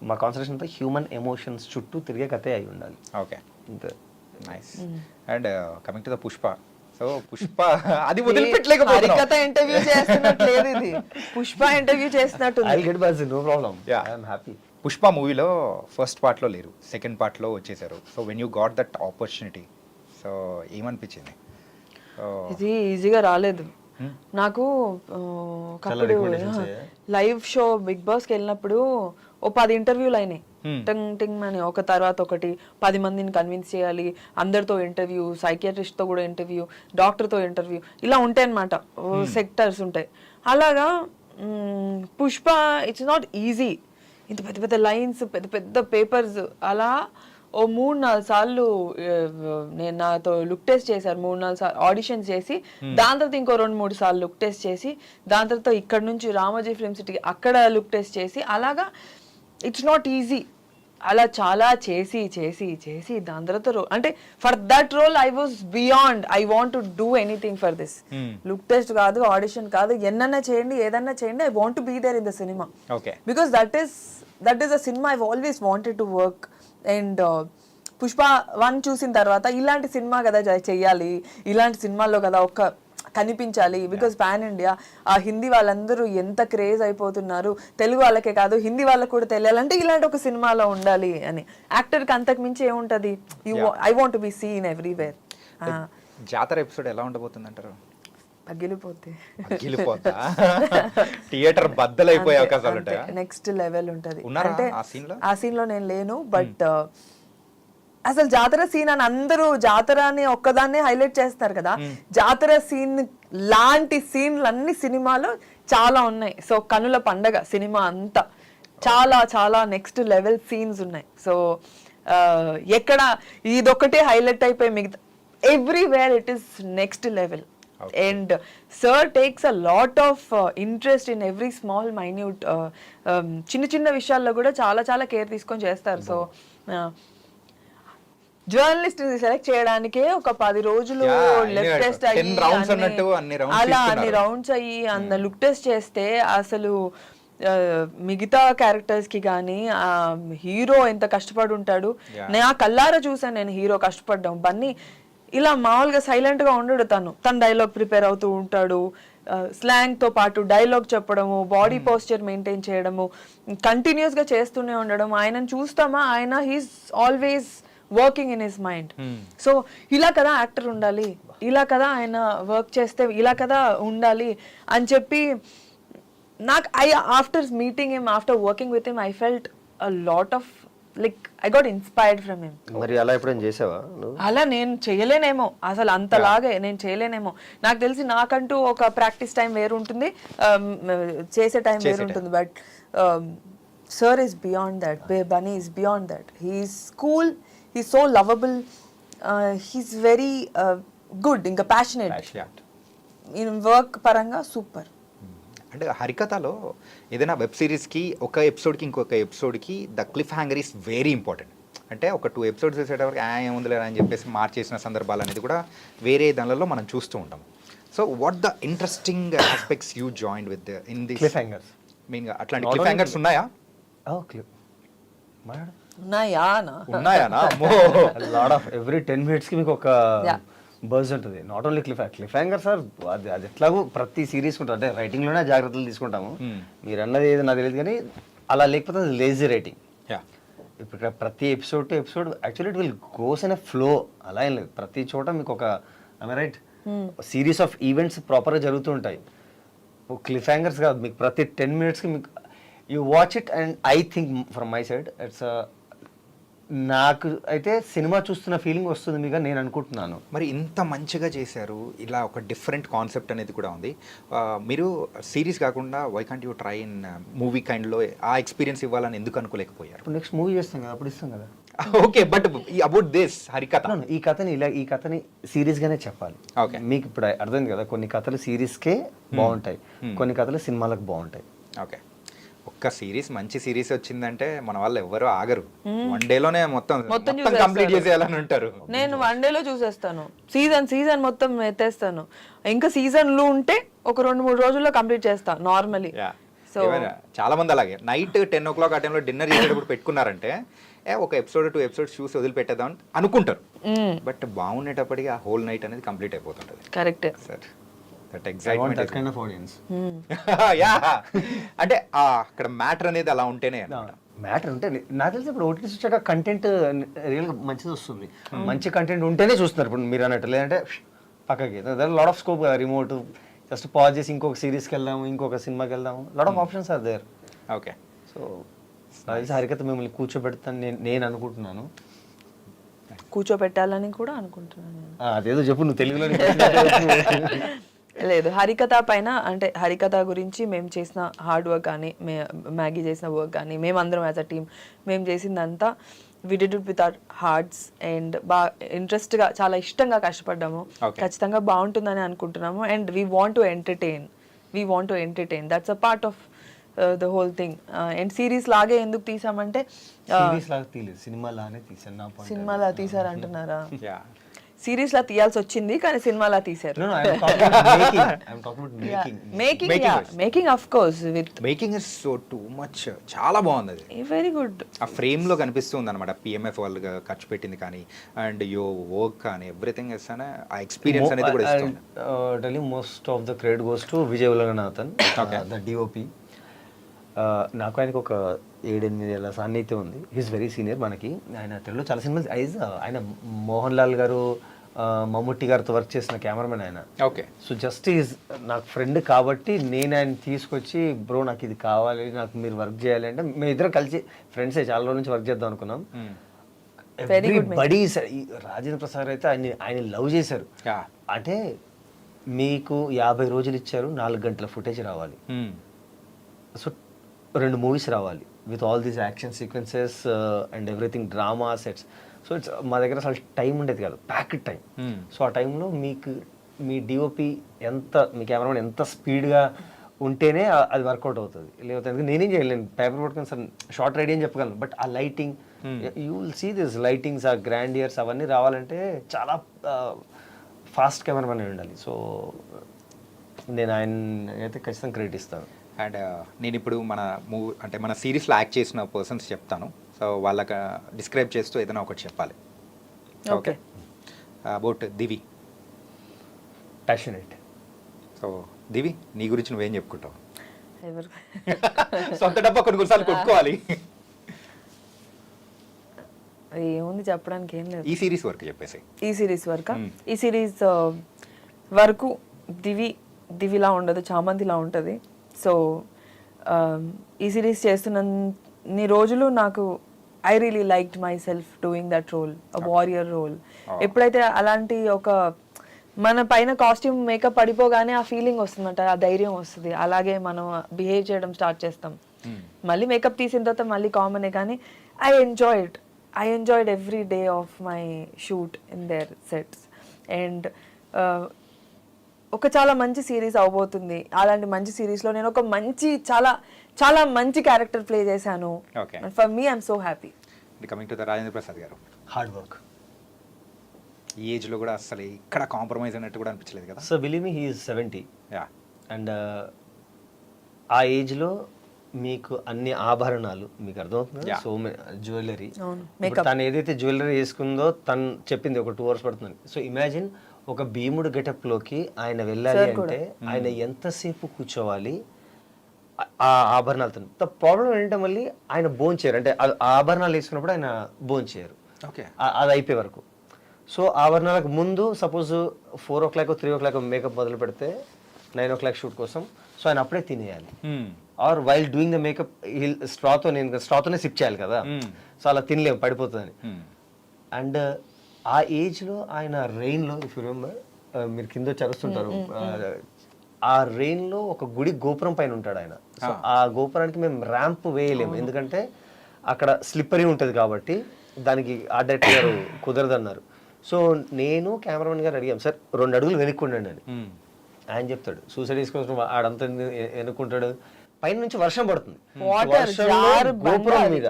మా కాన్సన్ట్రేషన్ అంతా హ్యూమన్ ఎమోషన్స్ చుట్టూ తిరిగే కథే అయి ఉండాలి. ఓకే, అంతే. Nice. And coming to the Pushpa, so Pushpa అది వదిలిపెట్టలేకపోతున్నాం. హరికథ ఇంటర్వ్యూ చేస్తున్నట్టు లేదు ఇది, పుష్ప ఇంటర్వ్యూ చేస్తున్నట్టు. I'll get back, no problem. Yeah. I am happy. Pushpa మూవీలో ఫస్ట్ పార్ట్లో లేరు, సెకండ్ పార్ట్లో వచ్చేసారు. So when you got that opportunity, so ఏమనిపించింది? ఇది ఈజీగా రాలేదు నాకు. ఒకప్పుడు లైవ్ షో బిగ్ బాస్కి వెళ్ళినప్పుడు ఓ 10 ఇంటర్వ్యూలు అయినాయి, టింగ్ టింగ్ అని ఒక తర్వాత ఒకటి. 10 మందిని కన్విన్స్ చేయాలి, అందరితో ఇంటర్వ్యూ, సైకియాట్రిస్ట్తో కూడా ఇంటర్వ్యూ, డాక్టర్తో ఇంటర్వ్యూ, ఇలా ఉంటాయి అన్నమాట, సెక్టర్స్ ఉంటాయి. అలాగా పుష్ప ఇట్స్ నాట్ ఈజీ. ఇంత పెద్ద పెద్ద లైన్స్, పెద్ద పెద్ద పేపర్స్. అలా ఓ 3-4 సార్లు నేను నాతో లుక్ టెస్ట్ చేశారు, 3-4 సార్లు ఆడిషన్స్ చేసి, దాని తర్వాత ఇంకో 2-3 సార్లు లుక్ టెస్ట్ చేసి, దాని తర్వాత ఇక్కడ నుంచి రామోజీ ఫిల్మ్ సిటీకి అక్కడ లుక్ టెస్ట్ చేసి, అలాగా ఇట్స్ నాట్ ఈజీ. అలా చాలా చేసి చేసి చేసి దాని తర్వాత అంటే for that role I was beyond. I want to do anything for this. Look test కాదు, ఆడిషన్ కాదు, ఎన్నన్నా చేయండి, ఏదన్నా చేయండి, I want to be there in the cinema. Because that is a cinema I always wanted to work. And Pushpa 1 చూసిన తర్వాత ఇలాంటి cinema కదా చెయ్యాలి, ఇలాంటి సినిమాల్లో కదా ఒక్క కనిపించాలి. బికాస్ పాన్ ఇండియా, ఆ హిందీ వాళ్ళందరూ ఎంత క్రేజ్ అయిపోతున్నారు, తెలుగు వాళ్ళకే కాదు హిందీ వాళ్ళకి కూడా తెలియాలంటే ఇలాంటి ఒక సినిమాలో ఉండాలి అని. యాక్టర్కి అంతకు మించి ఏముంటది, I want be seen everywhere. జాతర ఎపిసోడ్ ఎలా ఉండబోతుంది అంటారు? పగిలిపోతే థియేటర్ బద్దలైపోయే అవకాశాలు ఉంటాయి. నెక్స్ట్ లెవెల్ ఉంటది. అంటే ఆ సీన్ లో నేను లేను, బట్ అసలు జాతర సీన్ అని అందరూ జాతర అని ఒక్కదాన్నే హైలైట్ చేస్తారు కదా, జాతర సీన్ లాంటి సీన్లు అన్ని సినిమాలో చాలా ఉన్నాయి. సో కనుల పండగ సినిమా అంతా చాలా చాలా నెక్స్ట్ లెవెల్ సీన్స్ ఉన్నాయి. సో ఎక్కడ ఇదొక్కటే హైలైట్ అయిపోయి మిగతా everywhere it is next level. And sir takes a lot of interest in every small minute చిన్న విషయాల్లో కూడా చాలా చాలా కేర్ తీసుకొని చేస్తారు. సో జర్నలిస్ట్ సెలెక్ట్ చేయడానికే ఒక 10 రోజులు లెఫ్ట్ టెస్ట్ అయ్యి అలా అన్ని రౌండ్స్ అయ్యి అంత లుక్ టెస్ట్ చేస్తే అసలు మిగతా క్యారెక్టర్స్ కి కానీ హీరో ఎంత కష్టపడి ఉంటాడు. నేను కల్లారా చూసాను, నేను హీరో కష్టపడ్డాం. బన్నీ ఇలా మామూలుగా సైలెంట్ గా ఉండడు, తన డైలాగ్ ప్రిపేర్ అవుతూ ఉంటాడు, స్లాంగ్ తో పాటు డైలాగ్ చెప్పడము, బాడీ పోస్చర్ మెయింటైన్ చేయడము, కంటిన్యూస్ గా చేస్తూనే ఉండడం. ఆయనను చూస్తామా, ఆయన he's always working in his mind. So ఇలా కదా యాక్టర్ ఉండాలి, ఇలా కదా ఆయన వర్క్ చేస్తే ఇలా కదా ఉండాలి అని చెప్పి నాకు after meeting him, after working with him, I felt a lot of like I got inspired from him. మరి అలా ఎప్పుడైనా చేసావా? అలా నేను చేయలేనేమో, అసలు అంతలాగే నేను చేయలేనేమో. నాకు తెలిసి నాకంటూ ఒక ప్రాక్టీస్ టైం వేరు ఉంటుంది, చేసే టైం వేరు ఉంటుంది. But sir is beyond that, Bunny is beyond that. He's cool, he's so lovable, he's very good, ఇంకా ప్యాషనేట్ ఇన్ వర్క్ పరంగా. సూపర్. అంటే హరికథలో ఏదైనా వెబ్ సిరీస్కి ఒక ఎపిసోడ్కి ఇంకొక ఎపిసోడ్కి the cliffhanger is very important. అంటే ఒక 2 ఎపిసోడ్స్ వేసేటప్పటికి ఏముందిలే అని చెప్పేసి మార్చేసిన సందర్భాలు అనేది కూడా వేరే దానిలో మనం చూస్తూ ఉంటాం. So what the interesting aspects you join with in this cliff hangers? మెయిన్గా అట్లాంటి క్లిఫ్ హ్యాంగర్స్ ఉన్నాయా? ఉన్నాయా? లాట్ ఆఫ్ ఎవ్రీ 10 minutes కి మీకు ఒక బజ్ ఉంటుంది. Not only cliff hanger sir, అది ఎట్లాగో ప్రతి సిరీస్ ఉంటుంది. అంటే రైటింగ్లోనే జాగ్రత్తలు తీసుకుంటాము. మీరు అన్నది ఏదో నాకు తెలియదు, కానీ అలా లేకపోతే అది లేజీ రైటింగ్. ఇప్పుడు ప్రతి episode to episode actually it will goes in a flow. అలా ఏం లేదు, ప్రతి చోట మీకు ఒక రైట్ సిరీస్ ఆఫ్ ఈవెంట్స్ ప్రాపర్గా జరుగుతూ ఉంటాయి. క్లిఫ్ హ్యాంగర్స్ కాదు, మీకు ప్రతి 10 minutesకి మీకు you watch it. And I think from my side it's నాకు అయితే సినిమా చూస్తున్న ఫీలింగ్ వస్తుంది మీకు, నేను అనుకుంటున్నాను. మరి ఇంత మంచిగా చేశారు, ఇలా ఒక డిఫరెంట్ కాన్సెప్ట్ అనేది కూడా ఉంది. మీరు సిరీస్ కాకుండా why can't you try in movie కైండ్లో ఆ ఎక్స్పీరియన్స్ ఇవ్వాలని ఎందుకు అనుకోలేకపోయారు? ఇప్పుడు నెక్స్ట్ మూవీ చేస్తాం కదా, అప్పుడు ఇస్తాం కదా. ఓకే, బట్ అబౌట్ దిస్ హరికథ, ఈ కథని సీరియస్ గానే చెప్పాలి. Okay. మీకు ఇప్పుడు అర్థమైంది కదా, కొన్ని కథలు సీరీస్ కే బాగుంటాయి, కొన్ని కథలు సినిమాలకు బాగుంటాయి. ఓకే, ఒక్క సిరీస్ మంచి సిరీస్ వచ్చిందంటే మన వాళ్ళు ఎవ్వరూ ఆగరు, వన్ డేలోనే మొత్తం కంప్లీట్ చేసేయాలని ఉంటారు. నేను వన్ డేలో చూసేస్తాను, సీజన్ మొత్తం ఎత్తేస్తాను. ఇంకా సీజన్లు ఉంటే ఒక 2-3 రోజుల్లో కంప్లీట్ చేస్తా నార్మలీ. సో చాలా మంది అలాగే నైట్ 10 o'clock ఆ టైంలో డిన్నర్ చేసేటప్పుడు పెట్టుకున్నారంటే ఒక ఎపిసోడ్ 2 episodes చూసి వదిలిపెట్టేద్దాం అనుకుంటారు, బట్ బాగుండేటప్పటికి ఆ హోల్ నైట్ అనేది కంప్లీట్ అయిపోతుంటది. Correct sir that I want excitement that kind of audience. Yeah, అంటే అక్కడ మ్యాటర్ అనేది అలా ఉంటేనే అన్నమాట. మ్యాటర్ ఉంటే నాకు తెలిసి ఇప్పుడు ఓటీటీ వచ్చాక కంటెంట్ రియల్ మంచిది వస్తుంది. మంచి కంటెంట్ ఉంటేనే చూస్తున్నారు ఇప్పుడు మీరు అన్నట్టు, లేదంటే పక్కకి లాట్ ఆఫ్ స్కోప్ కదా, రిమోట్ జస్ట్ పాజ్ చేసి ఇంకొక సిరీస్కి వెళ్దాము, ఇంకొక సినిమాకి వెళ్దాము, lot of options are there. Okay, so నాకు తెలిసి హరికథ మిమ్మల్ని కూర్చోబెడతాను నేను అనుకుంటున్నాను. కూర్చోపెట్టాలని కూడా అనుకుంటున్నాను నేను. అదేదో చెప్పు నువ్వు తెలుగులో. లేదు, హరికథ పైన అంటే హరికథ గురించి మేము చేసిన హార్డ్ వర్క్ కానీ మ్యాగీ చేసిన వర్క్ కానీ మేమందరం యాజ్ అ టీమ్ మేము చేసిందంతా we did it with our hearts and బాగా ఇంట్రెస్ట్గా చాలా ఇష్టంగా కష్టపడ్డాము. ఖచ్చితంగా బాగుంటుందని అనుకుంటున్నాము. And we want to entertain that's a part of the whole thing. And series లాగే ఎందుకు తీసామంటే సిరీస్ లాగా తీయలేదు, సినిమా లానే తీసాను. నా point. సినిమాలా తీసారంటున్నారా? యా, సిరీస్ లా తీయాల్సి వచ్చింది కానీ సినిమాలా తీసారు. No, I'm talking about making. Making of course with making is so too much, చాలా బాగుంది అది. Very good. ఆ ఫ్రేమ్ లో కనిపిస్తుంది అనమాట, పిఎంఎఫ్ వాళ్ళు ఖర్చు పెట్టింది కానీ అండ్ యో వర్క్ కానీ ఎవ్రీథింగ్ ఇస్తానే ఆ ఎక్స్పీరియన్స్ అనేది కూడా ఇస్తుంది. Tell you, most of the credit goes to Vijay Ulanganathan, the DOP. నాకు ఆయనకు ఒక 7-8 ఏళ్ళ సాన్నిధ్యం ఉంది. హీస్ వెరీ సీనియర్ మనకి. ఆయన తెలుగులో చాలా సినిమాలు ఆయన మోహన్ లాల్ గారు, మమ్ముట్టి గారితో వర్క్ చేసిన కెమెరామెన్ ఆయన. ఓకే, సో జస్ట్ ఈజ్ నాకు ఫ్రెండ్ కాబట్టి నేను ఆయన తీసుకొచ్చి బ్రో నాకు ఇది కావాలి, నాకు మీరు వర్క్ చేయాలి అంటే మేము ఇద్దరం కలిసి ఫ్రెండ్సే చాలా రోజుల నుంచి వర్క్ చేద్దాం అనుకున్నాం. ఎవ్రీబడీ రాజేంద్ర ప్రసాద్ అయితే ఆయన లవ్ చేశారు. అంటే మీకు 50 రోజులు ఇచ్చారు, 4 గంటల ఫుటేజ్ రావాలి, సో 2 మూవీస్ రావాలి with all these action sequences and everything, drama sets. So it's మా దగ్గర అసలు టైం ఉండేది కాదు, ప్యాక్డ్ టైం. సో ఆ టైంలో మీకు మీ డిఓపి మీ కెమెరామెన్ ఎంత స్పీడ్గా ఉంటేనే అది వర్కౌట్ అవుతుంది. లేకపోతే నేనేం చేయలేను, పేపర్ పట్టుకుని సార్ షార్ట్ రెడీ అని చెప్పగలను, బట్ ఆ lighting you will see this lightings, ఆ గ్రాండియర్స్ అవన్నీ రావాలంటే చాలా ఫాస్ట్ కెమెరామెన్ ఉండాలి. సో నేను ఆయన అయితే ఖచ్చితంగా క్రెడిట్ ఇస్తాను. అండ్ నేను ఇప్పుడు మన మూవీ అంటే మన సిరీస్లో యాక్ట్ చేసిన పర్సన్స్ చెప్తాను, సో వాళ్ళకి డిస్క్రైబ్ చేస్తూ ఏదైనా ఒకటి చెప్పాలి. Okay, about Divi. Passionate. So Divi, నీ గురించి నువ్వేం చెప్పుకుంటావు? ఎవరు సొంత డబ్బా కొన్నిసార్లు కొట్టుకోవాలి. ఏముంది చెప్పడానికి, ఏం లేదు. ఈ సిరీస్ వరకు చెప్పేసి. ఈ సిరీస్ వరకు దివిలా ఉండదు, చామంతిలా ఉంటుంది. సో ఈ సిరీస్ చేస్తున్నన్ని రోజులు నాకు I really liked myself doing that role, warrior role. ఎప్పుడైతే అలాంటి ఒక మన పైన కాస్ట్యూమ్ మేకప్ పడిపోగానే ఆ ఫీలింగ్ వస్తుందంట, ఆ ధైర్యం వస్తుంది, అలాగే మనం బిహేవ్ చేయడం స్టార్ట్ చేస్తాం. మళ్ళీ మేకప్ తీసిన తర్వాత మళ్ళీ కామనే, కానీ I enjoyed every day of my shoot in there sets. And ఒక చాలా మంచి సిరీస్ అవబోతుంది. అలాంటి మంచి సిరీస్లో నేను ఒక మంచి చాలా చాలా మంచి క్యారెక్టర్ ప్లే చేశాను. For me I'm so happy. Coming to the Rajendra Prasad గారు, హార్డ్ వర్క్. ఈ ఏజ్లో కూడా అసలు ఇక్కడ కాంప్రమైజ్ అన్నట్టు కూడా అనిపించలేదు కదా? So believe me, he is 70. And ఆ ఏజ్లో మీకు అన్ని ఆభరణాలు మీకు అర్థమవుతుంది, సో జ్యువెలరీ. తను ఏదైతే జ్యువెలరీ వేసుకుందో తను చెప్పింది ఒక 2 hours పడుతుంది. సో ఇమాజిన్ ఒక భీముడు గెటప్లోకి ఆయన వెళ్ళాలి అంటే ఆయన ఎంతసేపు కూర్చోవాలి ఆ ఆభరణాలతో. ద ప్రాబ్లం ఏంటంటే మళ్ళీ ఆయన భోంచేయరు, అంటే ఆ ఆభరణాలు వేసుకున్నప్పుడు ఆయన భోంచేయరు, అది అయిపోయే వరకు. సో ఆభరణాలకు ముందు సపోజ్ 4 o'clock 3 o'clock మేకప్ మొదలు పెడితే 9 o'clock షూట్ కోసం, సో ఆయన అప్పుడే తినేయాలి. Or while doing the makeup స్ట్రాతోనే సిప్ చేయాలి కదా, సో అలా తినలేము, పడిపోతుందని. అండ్ ఆ ఏజ్లో ఆయన రెయిన్లో, ఇఫ్ యూ రిమెంబర్, మీరు కింద చరుస్తుంటారు, ఆ రెయిన్లో ఒక గుడి గోపురం పైన ఉంటాడు ఆయన. సో ఆ గోపురానికి మేము ర్యాంప్ వేయలేము, ఎందుకంటే అక్కడ స్లిప్పరీ ఉంటుంది కాబట్టి. దానికి ఆర్ట్ డైరెక్టర్ గారు కుదరదన్నారు. సో నేను కెమెరామెన్ గారు అడిగాం, సార్ 2 అడుగులు వెనుక్కుండండి అని. ఆయన చెప్తాడు సూసైడ్ తీసుకొని ఆడంతా వెనుక్కుంటాడు, పైన నుంచి వర్షం పడుతుంది, Water, వర్షంలో జారు గోపురం బండ మీద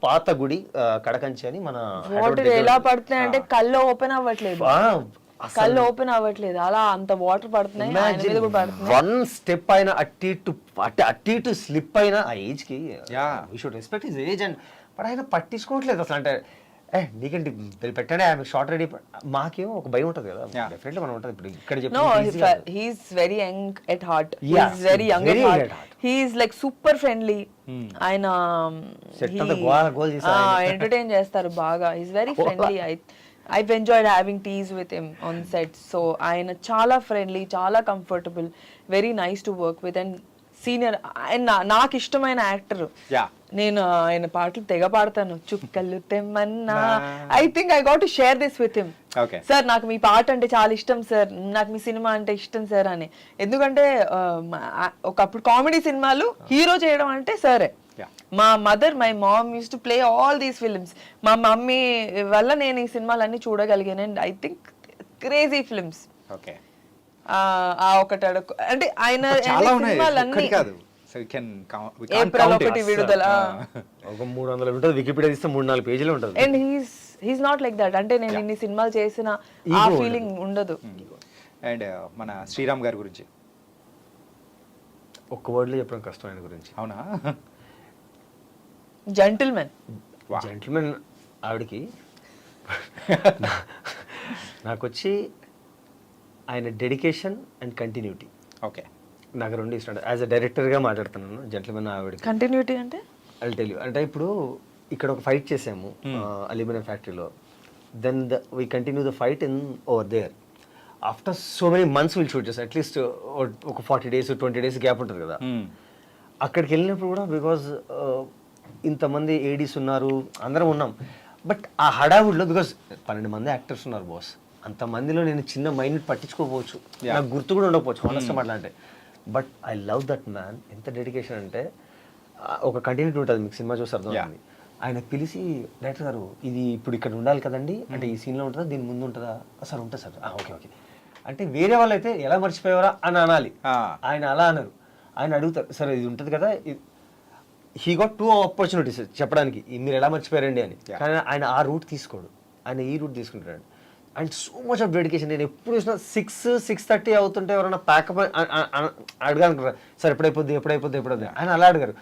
పాత గుడి కడకంచి అని మన వాటర్ ఎలా పడుతున్నాయి అంటే కళ్ళు ఓపెన్ అవ్వట్లేదు, కళ్ళు ఓపెన్ అవ్వట్లేదు, అలా అంత వాటర్ పడుతున్నాయి, ఆయన మీద కూడా పడుతున్నాయి. 1 స్టెప్ అయినా అట్టి ఇటు స్లిప్ అయినా ఆ ఏజ్ కి we should respect his age and but ఆయన పట్టించుకోవట్లేదు అసలు. అంటే నీకంటే పెట్టండి ఆమె షార్ట్ రెడీ, మాకేమో ఒక భయం ఉంటుంది కదా, డెఫినెట్లీ మనం ఉంటుంది. ఇప్పుడు ఇక్కడ No, he's very young at heart. He's very young at heart. He's like super friendly. ఆయన ఎంటర్టైన్ చేస్తారు బాగా. He's very friendly. I've enjoyed having teas with him on set. So ఆయన చాలా ఫ్రెండ్లీ, చాలా comfortable, very nice to work with and senior. ఆయన నాకు ఇష్టమైన actor. నేను ఆయన పాటలు తెగ పాడతాను, చుక్కలు తెమ్మన్నా. I think I got to share this with him. Sir నాకు మీ పాట అంటే చాలా ఇష్టం సార్, నాకు మీ సినిమా అంటే ఇష్టం సార్ అని. ఎందుకంటే ఒకప్పుడు కామెడీ సినిమాలు హీరో చేయడం అంటే సరే. మా mother, my mom used to play all these films. మా మమ్మీ వల్ల నేను ఈ సినిమాలన్నీ చూడగలిగాను. And I think crazy films. ఒకటి అంటే ఆయన సినిమాలన్నీ ఏప్రిల్ 1 విడుదల, ఒక 300 ఉంటుంది, వికీపీడియా తీస్తే 3-4 పేజీలు ఉంటుంది. And he's not like that. అంటే నేను ఇన్ని సినిమాలు చేసిన ఆ ఫీలింగ్ ఉండదు. అండ్ మన శ్రీరామ్ గారి గురించి ఒక్క వర్డ్లో చెప్పడం కష్టం ఆయన గురించి. అవునా? జెంటిల్మెన్. జెంటిల్మెన్ ఆవిడకి నాకు వచ్చి ఆయన డెడికేషన్ అండ్ కంటిన్యూటీ. ఓకే, నాకు 2 ఇష్టం. యాజ్ అ డైరెక్టర్గా మాట్లాడుతున్నాను. జెంటిల్మెన్ ఆవిడకి కంటిన్యూటీ అంటే ఐల్ టెల్ యూ. అంటే ఇప్పుడు ఇక్కడ ఒక ఫైట్ చేసాము అల్యూమినియం ఫ్యాక్టరీలో, then we continue the fight in over there. After so many months will shoot చేస్తాం, అట్లీస్ట్ ఒక 40 days 20 days గ్యాప్ ఉంటుంది కదా. అక్కడికి వెళ్ళినప్పుడు కూడా బికాజ్ ఇంతమంది ఏడీస్ ఉన్నారు, అందరం ఉన్నాం, బట్ ఆ హడావుడిలో బికాజ్ 12 మంది యాక్టర్స్ ఉన్నారు బాస్, అంతమందిలో నేను చిన్న మైండ్ పట్టించుకోకపోవచ్చు, నాకు గుర్తు కూడా ఉండకపోవచ్చు హానెస్ట్గా మాట్లాడితే. But I love that man. ఎంత డెడికేషన్ అంటే ఒక కంటిన్యూటీ ఉంటుంది, మీకు సినిమా చూసి అర్థమవుతుంది. ఆయన పిలిచి, డైరెక్టర్ గారు ఇది ఇప్పుడు ఇక్కడ ఉండాలి కదండి, అంటే ఈ సీన్లో ఉంటుందా, దీని ముందు ఉంటుందా? సార్ ఉంటుంది సార్. ఓకే ఓకే అంటే వేరే వాళ్ళు అయితే ఎలా మర్చిపోయావరా అని అనాలి, ఆయన అలా అన్నారు. ఆయన అడుగుతారు, సార్ ఇది ఉంటుంది కదా. హీ గాట్ 2 ఆపర్చునిటీస్ చెప్పడానికి మీరు ఎలా మర్చిపోయారండి అని, కానీ ఆయన ఆ రూట్ తీసుకోడు, ఆయన ఈ రూట్ తీసుకుంటాడు. And so much of dedication. నేను ఎప్పుడు చూసినా 6-6:30 అవుతుంటే ఎవరైనా ప్యాకప్ అడగాలనుకుంటారు, సార్ ఎప్పుడైపోద్ది ఆయన అలా అడిగారు.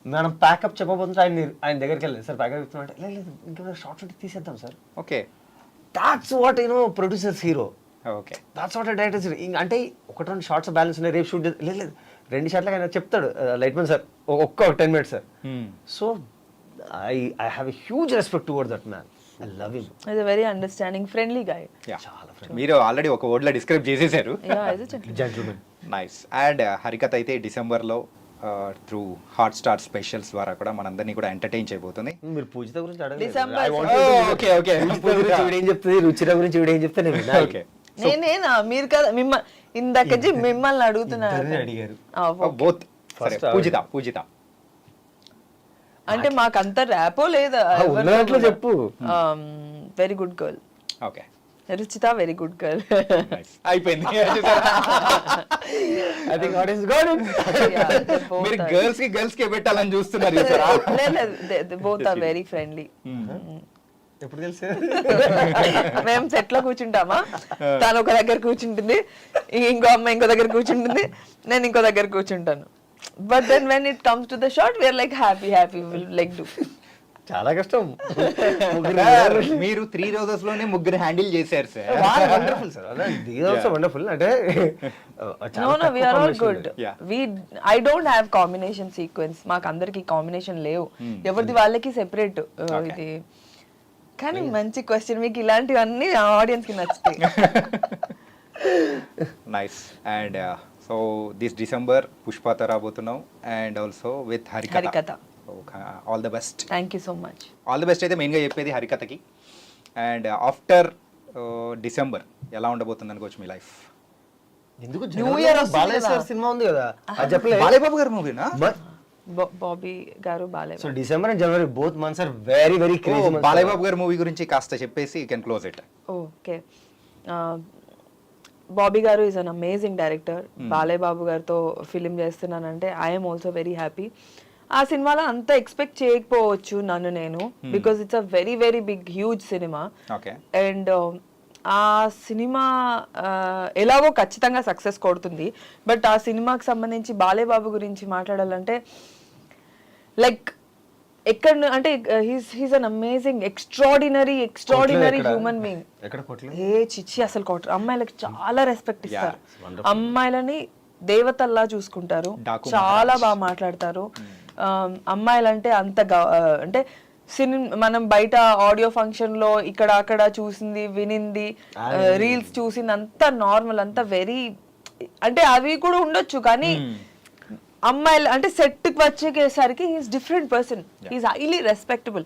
మనం ప్యాకప్ చెప్పబోతుంటే ఆయన దగ్గరికి వెళ్ళలేదు, సార్ ప్యాకప్ చెప్తున్నా లేదు ఇంకేమైనా షార్ట్ షూట్ తీసేద్దాం sir. Okay, that's what producers hero. Okay, that's what directors. అంటే 1-2 షార్ట్స్ బ్యాలెన్స్ ఉన్నాయి, రేపు షూట్ లేదు 2 షాట్లకి ఆయన చెప్తాడు, లైట్మెన్ సార్ ఒక్క 10 minutes sir. So I have a huge respect towards that man. I love him. He's a very understanding, friendly guy. చాలా friendly. మీరు already ఒక వర్డ్లో డిస్క్రైబ్ చేసేసారు. జెంటిల్మెన్. నైస్. అండ్ హరికథ అయితే డిసెంబర్లో త్రూ హాట్ స్టార్ స్పెషల్స్ ద్వారా కూడా మనందరినీ కూడా ఎంటర్టైన్ చేయబోతుంది. మీరు పూజిత గురించి ఓకే ఓకే, ఏం చెప్తుంది, రుచిర గురించి ఏం చెప్తే నేను విన్నా. ఓకే, నేనేనా మీరు కదా ఇందాక మిమ్మల్ని అడుగుతున్నారు. అడిగారు బోత్. పూజిత అంటే మాకు అంత ర్యాపో లేదా, చెప్పు. Very good girl. Okay, Ruchitha very good girl. అయిపోయింది. మీరు గర్ల్స్ కి పెట్టాలని చూస్తున్నారు. Both are very friendly. ఎప్పుడు తెలుసు? మేము సెట్ లో కూర్చుంటామా, తను ఒక దగ్గర కూర్చుంటుంది, ఇంకో అమ్మాయి ఇంకో దగ్గర కూర్చుంటుంది, నేను ఇంకో దగ్గర కూర్చుంటాను. But then when it comes to the shot, we are like happy, we'll like do. చాలా కష్టం. మీరు 3 రోజెస్ లోనే 3 హ్యాండిల్ చేశారు sir. Wonderful sir. These are also wonderful. అంటే no, we are all good. I don't have combination sequence. మాకు అందరికి combination లేవు, ఎవరిది వాళ్ళకి సెపరేట్. ఇది కానీ మంచి క్వశ్చన్, మీకు ఇలాంటివన్నీ ఆడియన్స్ కి నచ్చుతాయి. Nice. And so this December పుష్పతో రాబోతున్నాం, and also with Harikatha. All the best. Thank you so much. All the best అయితే మెయిన్గా చెప్పేది హరికథకి. అండ్ ఆఫ్టర్ డిసెంబర్ ఎలా ఉండబోతుంది అనుకోవచ్చు మీ లైఫ్? ఎందుకు new year Balayya sir cinema ఉంది కదా, అది చెప్పలేదు. బాలయ్య బాబు గారి మూవీనా? Bobby garu Balayya so December and January both months are very very crazy. Balayya Babu గారి మూవీ గురించి కాస్త చెప్పేసి you can close it. Okay, Bobby garu is an amazing director. Balayya Babu గారితో ఫిలిం చేస్తున్నానంటే ఐఎమ్ ఆల్సో వెరీ హ్యాపీ. ఆ సినిమాలో అంత ఎక్స్పెక్ట్ చేయకపోవచ్చు నన్ను నేను, because it's a very very big huge సినిమా. ఓకే. అండ్ ఆ సినిమా ఎలాగో ఖచ్చితంగా సక్సెస్ కొడుతుంది. బట్ ఆ సినిమాకి సంబంధించి బాలయ్య బాబు గురించి మాట్లాడాలంటే లైక్ ఎక్కడ అంటే he's an amazing extraordinary human being. చిచ్చి అసలు కొట్టు. అమ్మాయిలకి చాలా రెస్పెక్ట్ ఇస్తారు, అమ్మాయిలని దేవతల్లా చూసుకుంటారు, చాలా బాగా మాట్లాడతారు. అమ్మాయిలంటే అంత అంటే మనం బయట ఆడియో ఫంక్షన్ లో ఇక్కడ అక్కడ చూసింది వినింది రీల్స్ చూసింది అంత నార్మల్, అంత వెరీ అంటే అవి కూడా ఉండొచ్చు, కానీ అమ్మాయిలు అంటే సెట్ కి వచ్చేసరికి he's different person, he's highly respectable.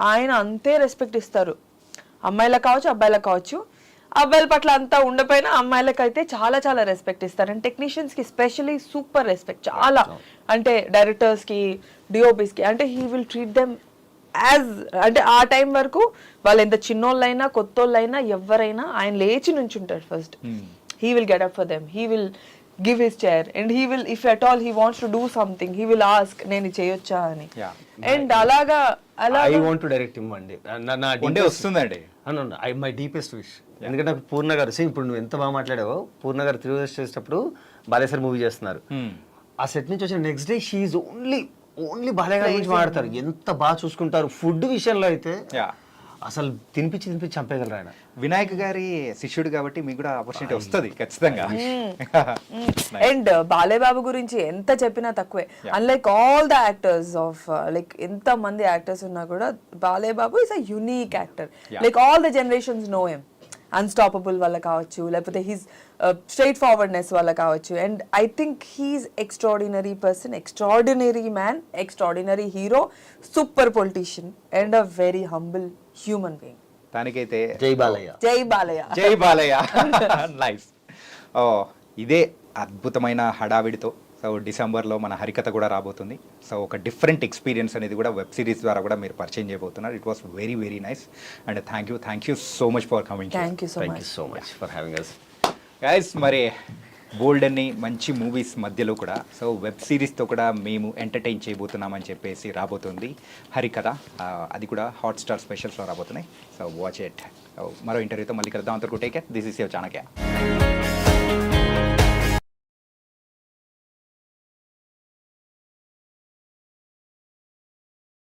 ఆయన అంతే రెస్పెక్ట్ ఇస్తారు, అమ్మాయిలకు కావచ్చు అబ్బాయిలకు కావచ్చు. అబ్బాయిల పట్ల అంతా ఉండపోయినా అమ్మాయిలకు అయితే చాలా చాలా రెస్పెక్ట్ ఇస్తారు. అండ్ టెక్నీషియన్స్ కి స్పెషలీ సూపర్ రెస్పెక్ట్, చాలా అంటే డైరెక్టర్స్ కి డిఓపిస్ కి అంటే he will treat them as అంటే ఆ టైం వరకు వాళ్ళు ఎంత చిన్నోళ్ళైనా కొత్తోళ్ళైనా ఎవరైనా ఆయన లేచి నుంచుంటాడు. First he will get up for them, he will give his chair and he will if at all he wants to do something he will ask నేను చేయొచ్చా అని. అండ్ అలాగా I want to direct him అండి. వస్తుందండి my deepest wish. ఎందుకంటే నాకు పూర్ణ గారు same ఇప్పుడు నువ్వు ఎంత బాగా మాట్లాడావో, పూర్ణ గారు త్రివేష్ చేసేటప్పుడు బాలేశ్వర్ మూవీ చేస్తున్నారు. ఆ సెట్ నుంచి వచ్చిన next day she only Balayya గారి గురించి మాట్లాడతారు, ఎంత బాగా చూసుకుంటారు. ఫుడ్ విషయంలో అయితే అసలు తినిపించి చంపేయగలరు ఆయన. వినాయక్ గారి శిష్యుడు కాబట్టి మీకు కూడా ఆపర్చునిటీ వస్తుంది ఖచ్చితంగా. అండ్ బాలయ్య బాబు గురించి ఎంత చెప్పినా తక్కువే. Unlike all the actors of like ఎంత మంది యాక్టర్స్ ఉన్నా కూడా Balayya Babu is a unique actor. Like all the generations know him. Unstoppable వల్ల కావచ్చు, లేకపోతే హీస్ స్ట్రైట్ ఫార్వర్డ్నెస్ వల్ల కావచ్చు. And I think he's extraordinary person, extraordinary man, extraordinary hero, super politician and a very humble human being. దానికైతే జై బాలయ్య, జై బాలయ్య, జై Balayya. Nice. ఓ ఇదే అద్భుతమైన హడావిడితో సో డిసెంబర్లో మన హరికథ కూడా రాబోతుంది. సో ఒక డిఫరెంట్ ఎక్స్పీరియన్స్ అనేది కూడా వెబ్ సిరీస్ ద్వారా కూడా మీరు పరిచయం చేయబోతున్నారు. It was very very nice and thank you so much for coming. Thank you so much for having us guys. మరి బోల్డ్ అన్ని మంచి మూవీస్ మధ్యలో కూడా సో వెబ్ సిరీస్తో కూడా మేము ఎంటర్టైన్ చేయబోతున్నామని చెప్పేసి రాబోతుంది హరికథ. అది కూడా హాట్‌స్టార్ స్పెషల్స్లో రాబోతున్నాయి. So watch it. మరో ఇంటర్వ్యూతో మళ్ళీ కలుద్దాం. అంతవరకు take care. This is your Chanakya.